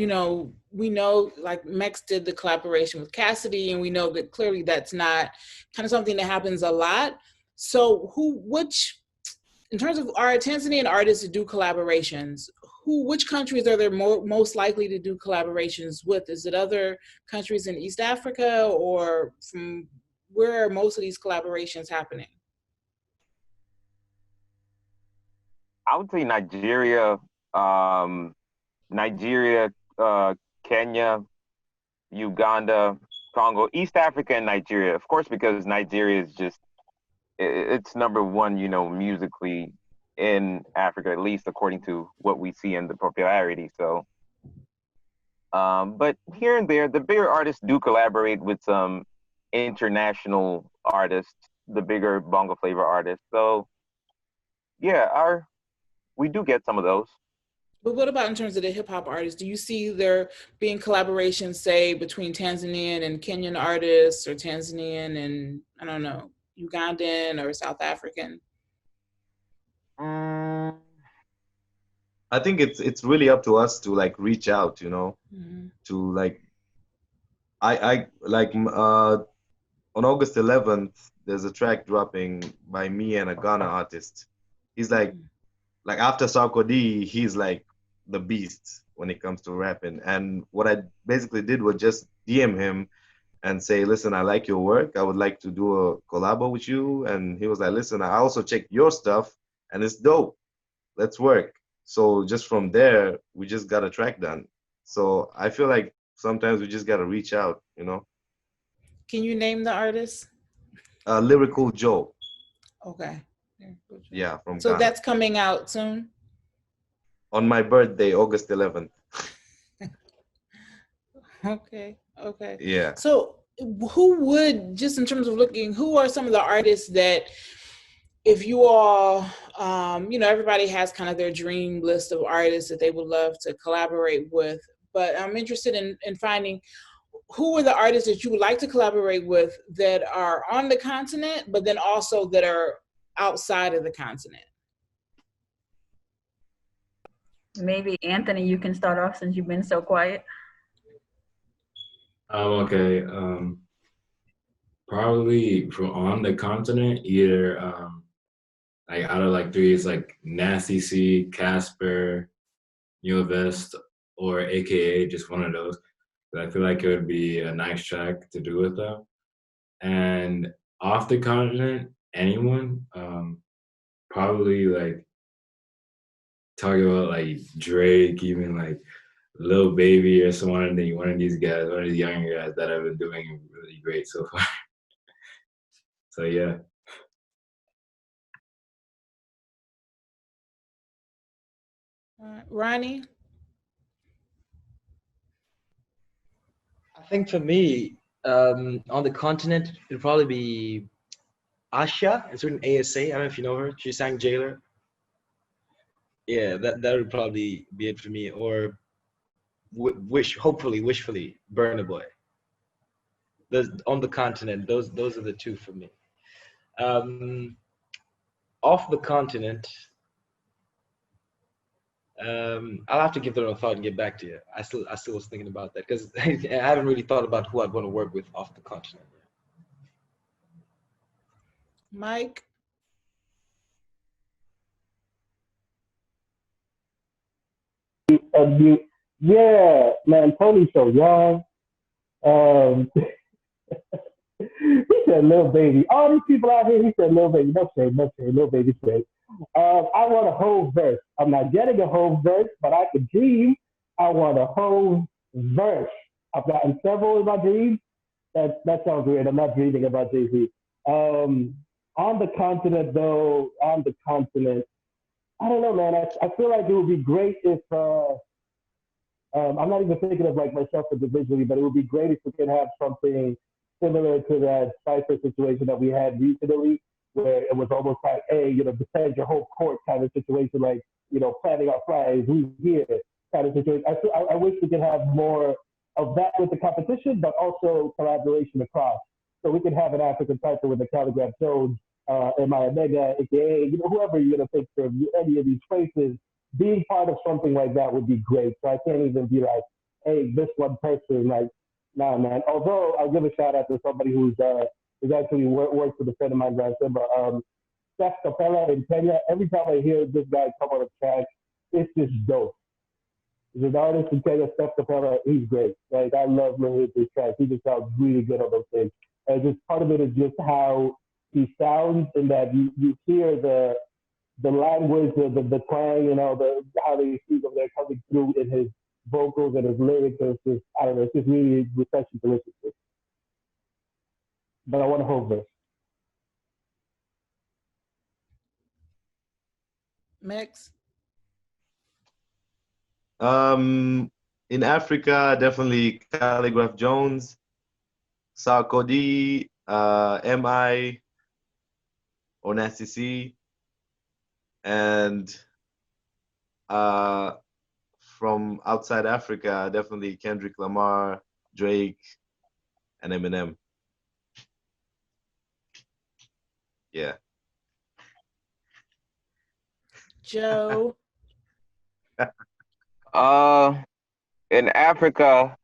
we know like Mex did the collaboration with Cassidy, and we know that clearly that's not kind of something that happens a lot. So in terms of our Tanzanian artists that do collaborations, which countries are they most likely to do collaborations with? Is it other countries in East Africa, or from where are most of these collaborations happening? I would say Nigeria, Kenya, Uganda, Congo, East Africa, and Nigeria. Of course, because Nigeria is it's number one, musically in Africa, at least according to what we see in the popularity. So, but here and there, the bigger artists do collaborate with some international artists, the bigger bongo flavor artists. So, yeah, we do get some of those. But what about in terms of the hip hop artists? Do you see there being collaborations, say, between Tanzanian and Kenyan artists, or Tanzanian and, I don't know, Ugandan or South African? I think it's really up to us to like reach out, Mm-hmm. to like, I like on August 11th, there's a track dropping by me and a Ghana artist. He's like after Sarkodie, he's like the beast when it comes to rapping. And what I basically did was just DM him and say, listen, I like your work. I would like to do a collabo with you. And he was like, listen, I also checked your stuff and it's dope. Let's work. So just from there, we just got a track done. So I feel like sometimes we just got to reach out, Can you name the artist? Lyrical Joe. Okay. Yeah, from So Ghana. that's coming out soon? On my birthday, August 11th. Okay. Yeah. So who would, just in terms of looking, who are some of the artists that, if you all, everybody has kind of their dream list of artists that they would love to collaborate with, but I'm interested in finding who are the artists that you would like to collaborate with that are on the continent, but then also that are outside of the continent? Maybe Anthony, you can start off since you've been so quiet. Okay. Probably from on the continent, either like out of like three, it's like Nasty C, Casper, New Vest, or AKA, just one of those. I feel like it would be a nice track to do with them. And off the continent, anyone, probably like talking about like Drake, even like Lil Baby or one of these guys, one of these younger guys that have been doing really great so far. So yeah. Ronnie? I think for me, on the continent, it'd probably be Asha. It's written ASA. I don't know if you know her. She sang Jailer. Yeah, that would probably be it for me. Or wishfully, Burna Boy. On the continent, those are the two for me. Off the continent, I'll have to give it a thought and get back to you. I still was thinking about that because I haven't really thought about who I'd want to work with off the continent. Mike? Yeah, man, Tony's so young. He said, "Little baby." All these people out here, he said, "Little baby." No shade, little baby shade. I want a whole verse. I'm not getting a whole verse, but I could dream. I want a whole verse. I've gotten several in my dreams. That sounds weird. I'm not dreaming about Jay-Z. On the continent, though, I don't know, man. I feel like it would be great if I'm not even thinking of like myself individually, but it would be great if we could have something similar to that cipher situation that we had recently, where it was almost like, hey, defend your whole court kind of situation, like, planting our flags, we here kind of situation. I wish we could have more of that with the competition, but also collaboration across. So we could have an African cipher with a Calligraph Jones, and my Omega, aka, whoever you're going to pick from any of these places, being part of something like that would be great. So I can't even be like, hey, this one person, like, nah, man. Although I'll give a shout out to somebody who's actually works with a friend of mine, but Steph Capella in Kenya. Every time I hear this guy come on a track, it's just dope. He's an artist in Kenya, Steph Capella. He's great. Like, I love listening to his tracks. He just sounds really good on those things. And just part of it is just how he sounds, and that you hear the language, the twang, how they speak of that coming through in his vocals and his lyrics. It's just, I don't know, it's just really refreshing to listen to. But I want to hold this. Max? In Africa, definitely Calligraph Jones, Sarkodie, MI, Onassi C, and from outside Africa, definitely Kendrick Lamar, Drake, and Eminem. Yeah. Joe? In Africa,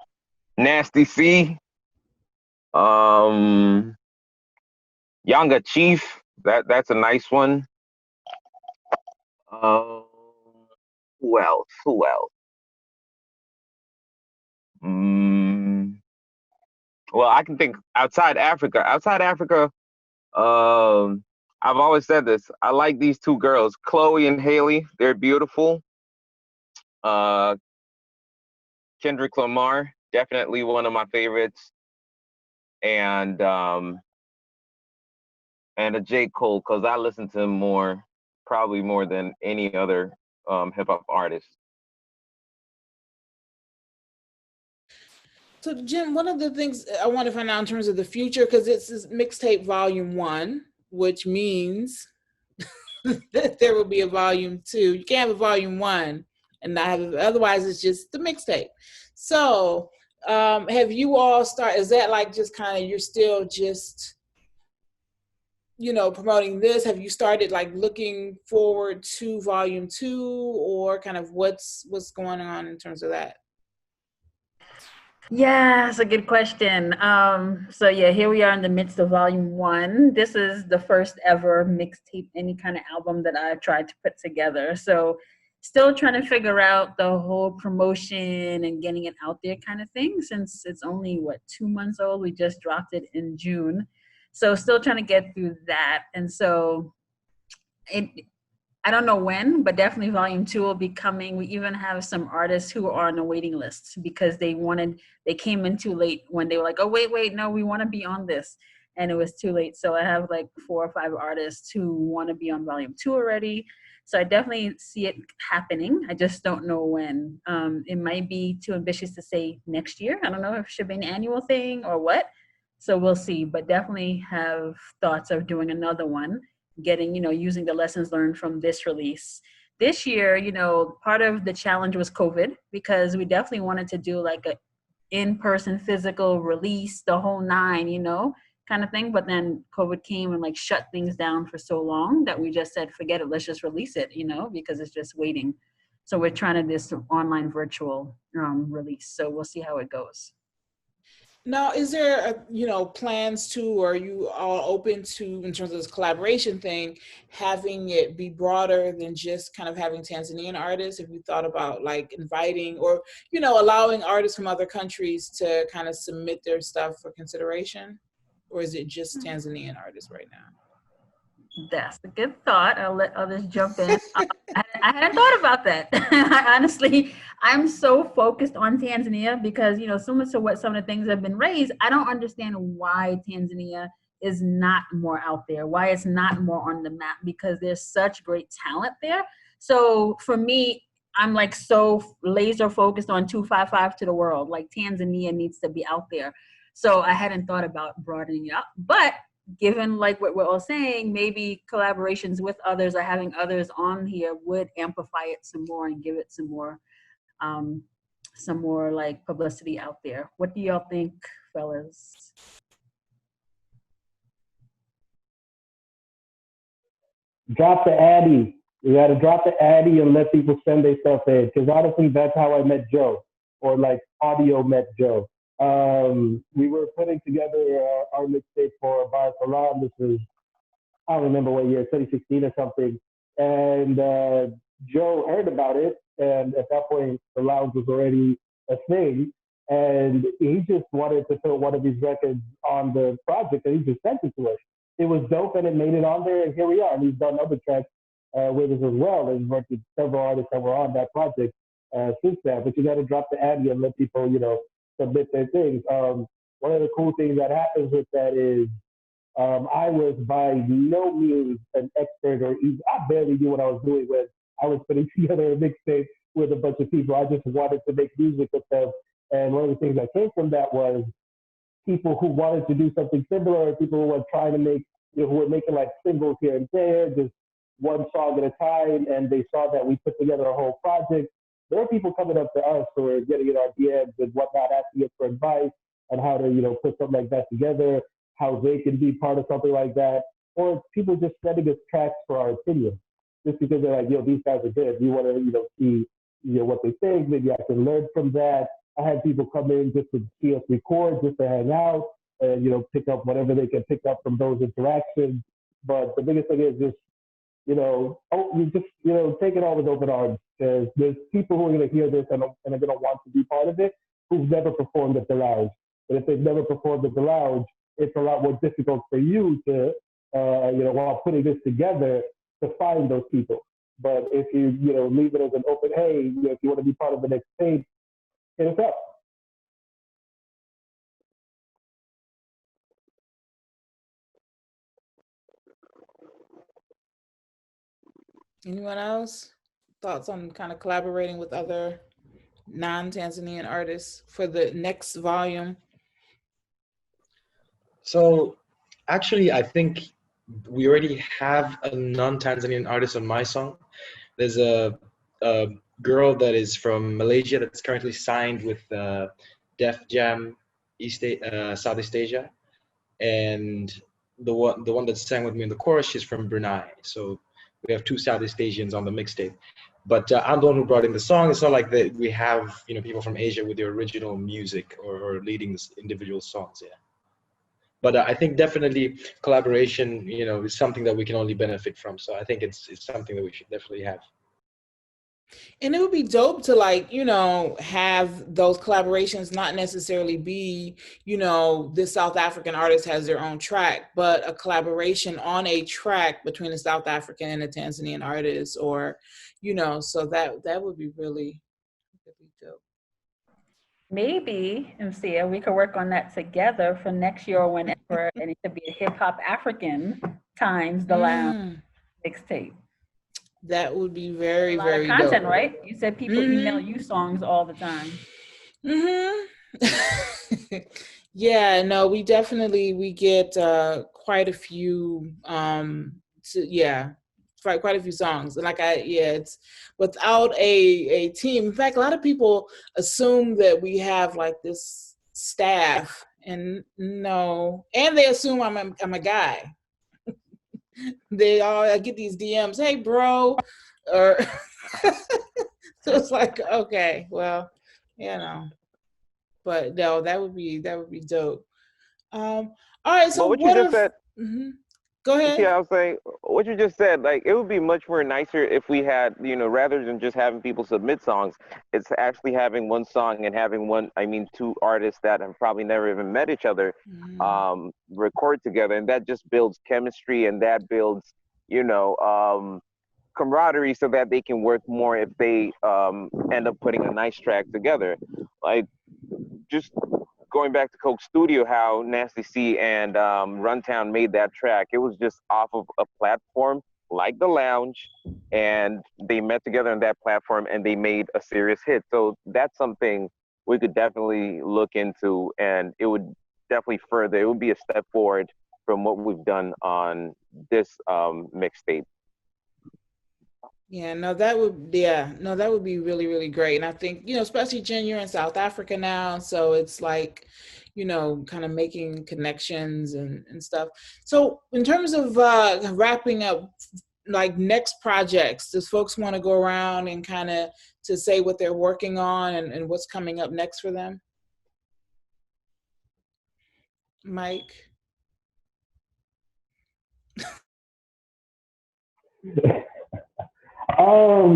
Nasty C, Yanga Chief, that's a nice one. Who else? Well, I can think outside Africa. I've always said this. I like these two girls, Chloe and Haley. They're beautiful. Kendrick Lamar, definitely one of my favorites. And a J. Cole, because I listen to him probably more than any other hip hop artist. So, Jim, one of the things I want to find out in terms of the future, because it's this mixtape volume 1, which means that there will be a volume 2. You can't have a volume 1 and not have it, otherwise it's just the mixtape. So, have you all started, is that like just kind of, you're still just, promoting this? Have you started like looking forward to volume 2, or kind of what's going on in terms of that? Yeah, that's a good question. So yeah, here we are in the midst of volume 1. This is the first ever mixtape, any kind of album that I tried to put together. So still trying to figure out the whole promotion and getting it out there kind of thing, since it's only 2 months old. We just dropped it in June. So still trying to get through that. And so I don't know when, but definitely volume 2 will be coming. We even have some artists who are on the waiting list because they came in too late when they were like, oh, wait, no, we want to be on this. And it was too late. So I have like 4 or 5 artists who want to be on volume 2 already. So I definitely see it happening. I just don't know when. It might be too ambitious to say next year. I don't know if it should be an annual thing or what. So we'll see, but definitely have thoughts of doing another one, getting, using the lessons learned from this release. This year, part of the challenge was COVID, because we definitely wanted to do like a in-person physical release, the whole 9, kind of thing. But then COVID came and like shut things down for so long that we just said, forget it, let's just release it, because it's just waiting. So we're trying to do this online virtual release. So we'll see how it goes. Now, is there, plans to, or are you all open to, in terms of this collaboration thing, having it be broader than just kind of having Tanzanian artists? Have you thought about like inviting or, allowing artists from other countries to kind of submit their stuff for consideration? Or is it just Tanzanian artists right now? That's a good thought. I'll let others jump in. I hadn't thought about that. Honestly, I'm so focused on Tanzania because, similar to what some of the things have been raised, I don't understand why Tanzania is not more out there, why it's not more on the map, because there's such great talent there. So for me, I'm like so laser focused on 255 to the world. Like Tanzania needs to be out there. So I hadn't thought about broadening it up, but given like what we're all saying, maybe collaborations with others or having others on here would amplify it some more and give it some more like publicity out there. What do y'all think, fellas? Drop the Addy. You got to drop the Addy and let people send their stuff in. Because honestly, that's how I met Joe, or like audio met Joe. We were putting together our mixtape for Bar Salam. This was, I don't remember what year, 2016 or something. And Joe heard about it. And at that point, the Lounge was already a thing. And he just wanted to put one of his records on the project, and he just sent it to us. It was dope, and it made it on there, and here we are. And he's done other tracks with us as well, and worked with several artists that were on that project since then. But you got to drop the Addy and let people, submit their things. One of the cool things that happens with that is I was by no means an expert, or even, I barely knew what I was doing when I was putting together a mixtape with a bunch of people. I just wanted to make music with them. And one of the things that came from that was people who wanted to do something similar, people who were trying to make, who were making like singles here and there, just one song at a time, and they saw that we put together a whole project. There are people coming up to us who are getting in our DMs and whatnot, asking us for advice on how to, put something like that together, how they can be part of something like that, or people just sending us tracks for our opinion, just because they're like, these guys are good. We want to, see, what they think. Maybe I can learn from that. I had people come in just to see us record, just to hang out, and pick up whatever they can pick up from those interactions. But the biggest thing is just, take it all with open arms. There's people who are going to hear this and are going to want to be part of it who've never performed at the Lounge. And if they've never performed at the Lounge, it's a lot more difficult for you to, while putting this together, to find those people. But if you, leave it as an open, hey, if you want to be part of the next tape, hit us up. Anyone else? Thoughts on kind of collaborating with other non-Tanzanian artists for the next volume? So actually, I think we already have a non-Tanzanian artist on my song. There's a girl that is from Malaysia that's currently signed with Def Jam Southeast Asia, and the one that sang with me in the chorus, she's from Brunei. So we have two Southeast Asians on the mixtape. But I'm the one who brought in the song. It's not like that we have people from Asia with the original music or leading this individual songs. Yeah. But I think definitely collaboration, is something that we can only benefit from. So I think it's something that we should definitely have. And it would be dope to have those collaborations not necessarily be, this South African artist has their own track, but a collaboration on a track between a South African and a Tanzanian artist, or, so that would be really dope. Maybe, Mcia, we could work on that together for next year or whenever, and it could be a Hip Hop African times the Lounge mixtape. That would be very, very dope. Content, dope. Right? You said people email you songs all the time. Yeah, no, we get quite a few quite a few songs. And it's without a team. In fact, a lot of people assume that we have like this staff, and no, and they assume I'm a guy. I get these DMs, hey bro, or so it's like, okay, well, but no, that would be dope. All right, so what you just said. Go ahead. Yeah, I was saying what you just said. Like, it would be much more nicer if we had, rather than just having people submit songs, it's actually having one song and having two artists that have probably never even met each other, record together, and that just builds chemistry, and that builds, camaraderie, so that they can work more if they end up putting a nice track together. Like, just going back to Coke Studio, how Nasty C and Runtown made that track. It was just off of a platform like the Lounge, and they met together on that platform and they made a serious hit. So that's something we could definitely look into, and it would definitely further. It would be a step forward from what we've done on this mixtape. Yeah, no, that would be really, really great. And I think, especially Jen, you're in South Africa now, so it's like, kind of making connections and stuff. So in terms of wrapping up, like next projects, does folks want to go around and kind of to say what they're working on and what's coming up next for them? Mike? All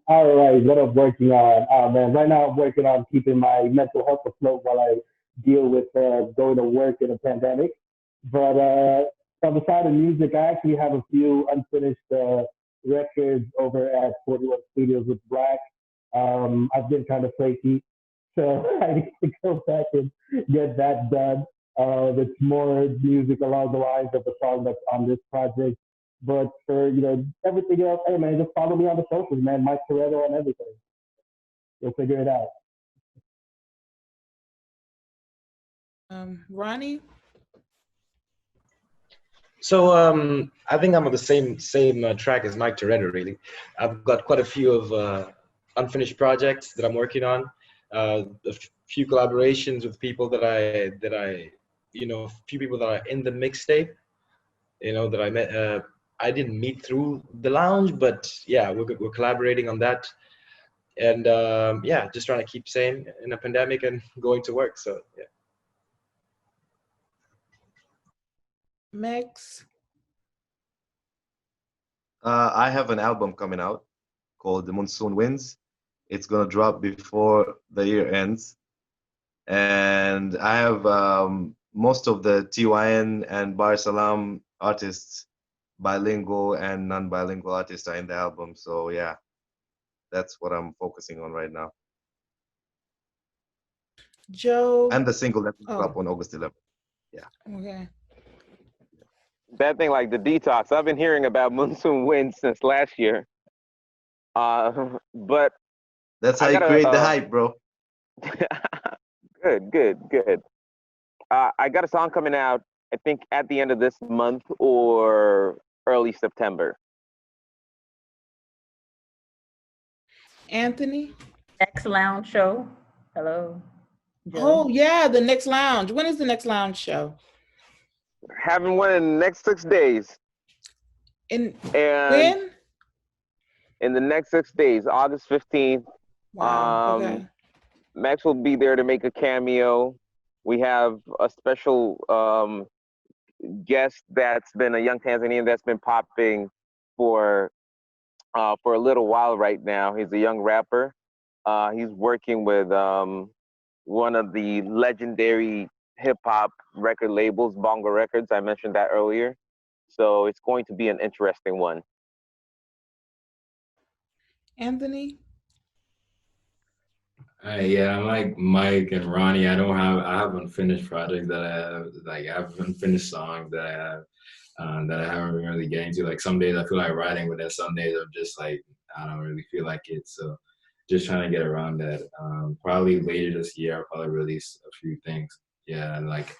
right, what I'm working on. Oh man, right now I'm working on keeping my mental health afloat while I deal with going to work in a pandemic. But on the side of music, I actually have a few unfinished records over at 41 Studios with Black. I've been kind of flaky, so I need to go back and get that done. It's more music along the lines of the song that's on this project. But for everything else, hey man, just follow me on the socials, man. Mike Toretto on everything. You'll figure it out. Ronnie? So I think I'm on the same track as Mike Toretto. Really, I've got quite a few of unfinished projects that I'm working on. Few collaborations with people that I few people that are in the mixtape. That I met. I didn't meet through the lounge, but yeah, we're collaborating on that. And yeah, just trying to keep sane in a pandemic and going to work. So yeah. Max? I have an album coming out called The Monsoon Winds. It's gonna drop before the year ends, and I have most of the TYN and Bar Salam artists, bilingual and non-bilingual artists, are in the album. So yeah, that's what I'm focusing on right now. Joe? And the single that will drop on August 11th. Yeah. Okay. That thing like the detox. I've been hearing about Monsoon Winds since last year. But that's how you create the hype, bro. Good. I got a song coming out, I think at the end of this month or early September. Anthony? Next Lounge show. Hello. Joe. Oh yeah, the next lounge. When is the next lounge show? Having one in the next 6 days. And when? In the next 6 days, August 15th. Wow. Okay. Max will be there to make a cameo. We have a special guest that's been a young Tanzanian that's been popping for a little while right now. He's a young rapper. He's working with one of the legendary hip hop record labels, Bongo Records. I mentioned that earlier. So it's going to be an interesting one. Anthony? Yeah, I'm like Mike and Ronnie. I have unfinished projects that I have, like I have unfinished songs that I have that I haven't really getting to. Like some days I feel like writing, but then some days I'm just like, I don't really feel like it. So just trying to get around that. Probably later this year, I'll probably release a few things. Yeah, like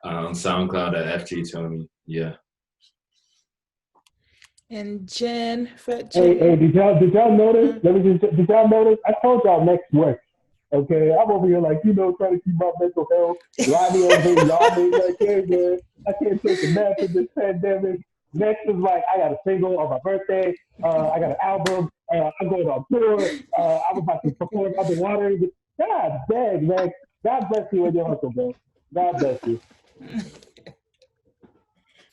on SoundCloud at FG Tony. Yeah. And Jen, Hey, did y'all notice? Did y'all notice? I told y'all next work. Okay, I'm over here like, trying to keep my mental health. Ronnie over here, y'all like, hey man, I can't take a nap in this pandemic. Next is like, I got a single on my birthday. I got an album. I'm going on tour. I'm about to perform underwater. God dang, man. God bless you and your hustle, bro. God bless you.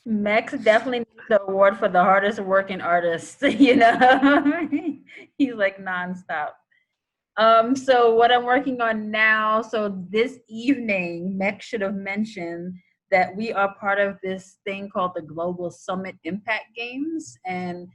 Max definitely needs the award for the hardest working artist, He's like nonstop. So what I'm working on now, so this evening, Max should have mentioned that we are part of this thing called the Global Summit Impact Games. And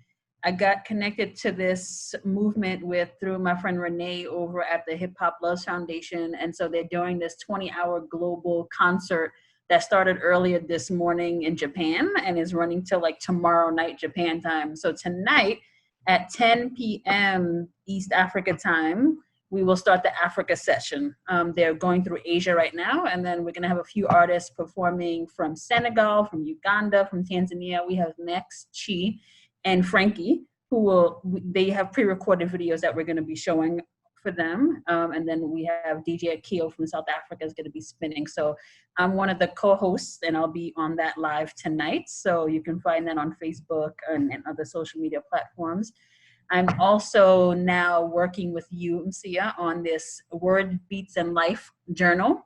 I got connected to this movement through my friend Renee over at the Hip Hop Loves Foundation. And so they're doing this 20-hour global concert that started earlier this morning in Japan and is running till like tomorrow night Japan time. So tonight at 10 p.m. East Africa time, we will start the Africa session. They're going through Asia right now, and then we're gonna have a few artists performing from Senegal, from Uganda, from Tanzania. We have Max, Chi, and Frankie, they have pre-recorded videos that we're gonna be showing for them. And then we have DJ Akio from South Africa is gonna be spinning. So I'm one of the co-hosts, and I'll be on that live tonight. So you can find that on Facebook and other social media platforms. I'm also now working with you, Msia, on this Word, Beats, and Life journal.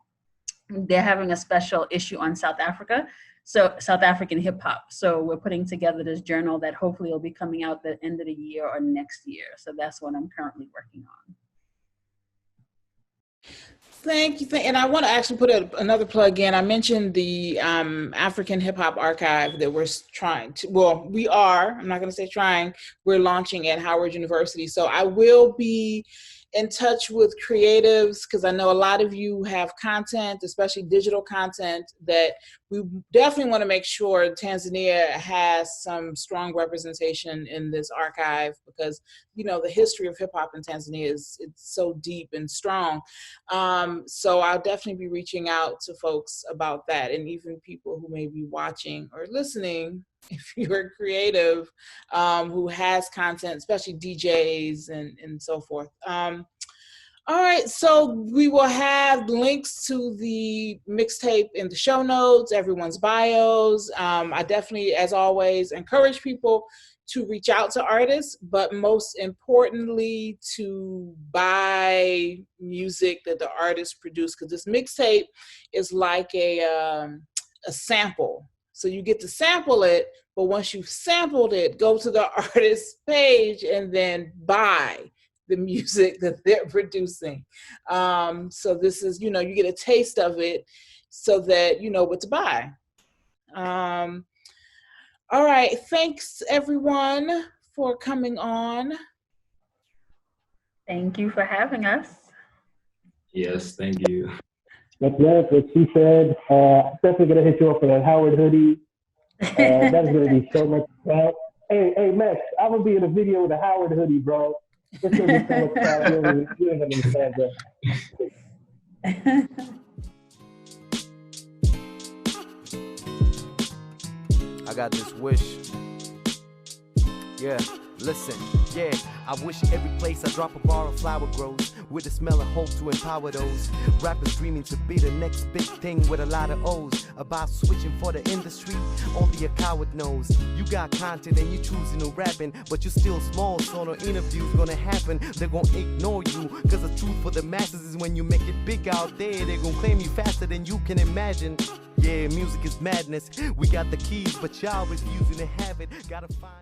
They're having a special issue on South Africa, so South African hip hop. So we're putting together this journal that hopefully will be coming out the end of the year or next year. So that's what I'm currently working on. Thank you. And I want to actually put another plug in. I mentioned the African Hip Hop Archive that we're trying to, I'm not going to say trying, we're launching at Howard University. So I will be in touch with creatives, because I know a lot of you have content, especially digital content, that we definitely want to make sure Tanzania has some strong representation in this archive, because the history of hip hop in Tanzania it's so deep and strong. So I'll definitely be reaching out to folks about that, and even people who may be watching or listening, if you're a creative who has content, especially DJs and so forth. All right, so we will have links to the mixtape in the show notes, everyone's bios. I definitely, as always, encourage people to reach out to artists, but most importantly, to buy music that the artists produce, because this mixtape is like a sample. So you get to sample it, but once you've sampled it, go to the artist's page and then buy the music that they're producing. So this is, you get a taste of it so that you know what to buy. All right, thanks everyone for coming on. Thank you for having us. Yes, thank you. That's what she said. Definitely gonna hit you up for that Howard hoodie. That's gonna be so much fun. Hey, Max, I'm gonna be in a video with a Howard hoodie, bro. It's gonna be so much fun. You don't understand that. I got this wish. Yeah, listen, yeah. I wish every place I drop a bar of flower grows with the smell of hope to empower those rappers dreaming to be the next big thing with a lot of O's. About switching for the industry, only a coward knows. You got content and you choosing to rapping, but you're still small, so no interview's gonna happen. They're gonna ignore you, cause the truth for the masses is when you make it big out there, they're gonna claim you faster than you can imagine. Yeah, music is madness. We got the keys, but y'all refusing to have it. Gotta find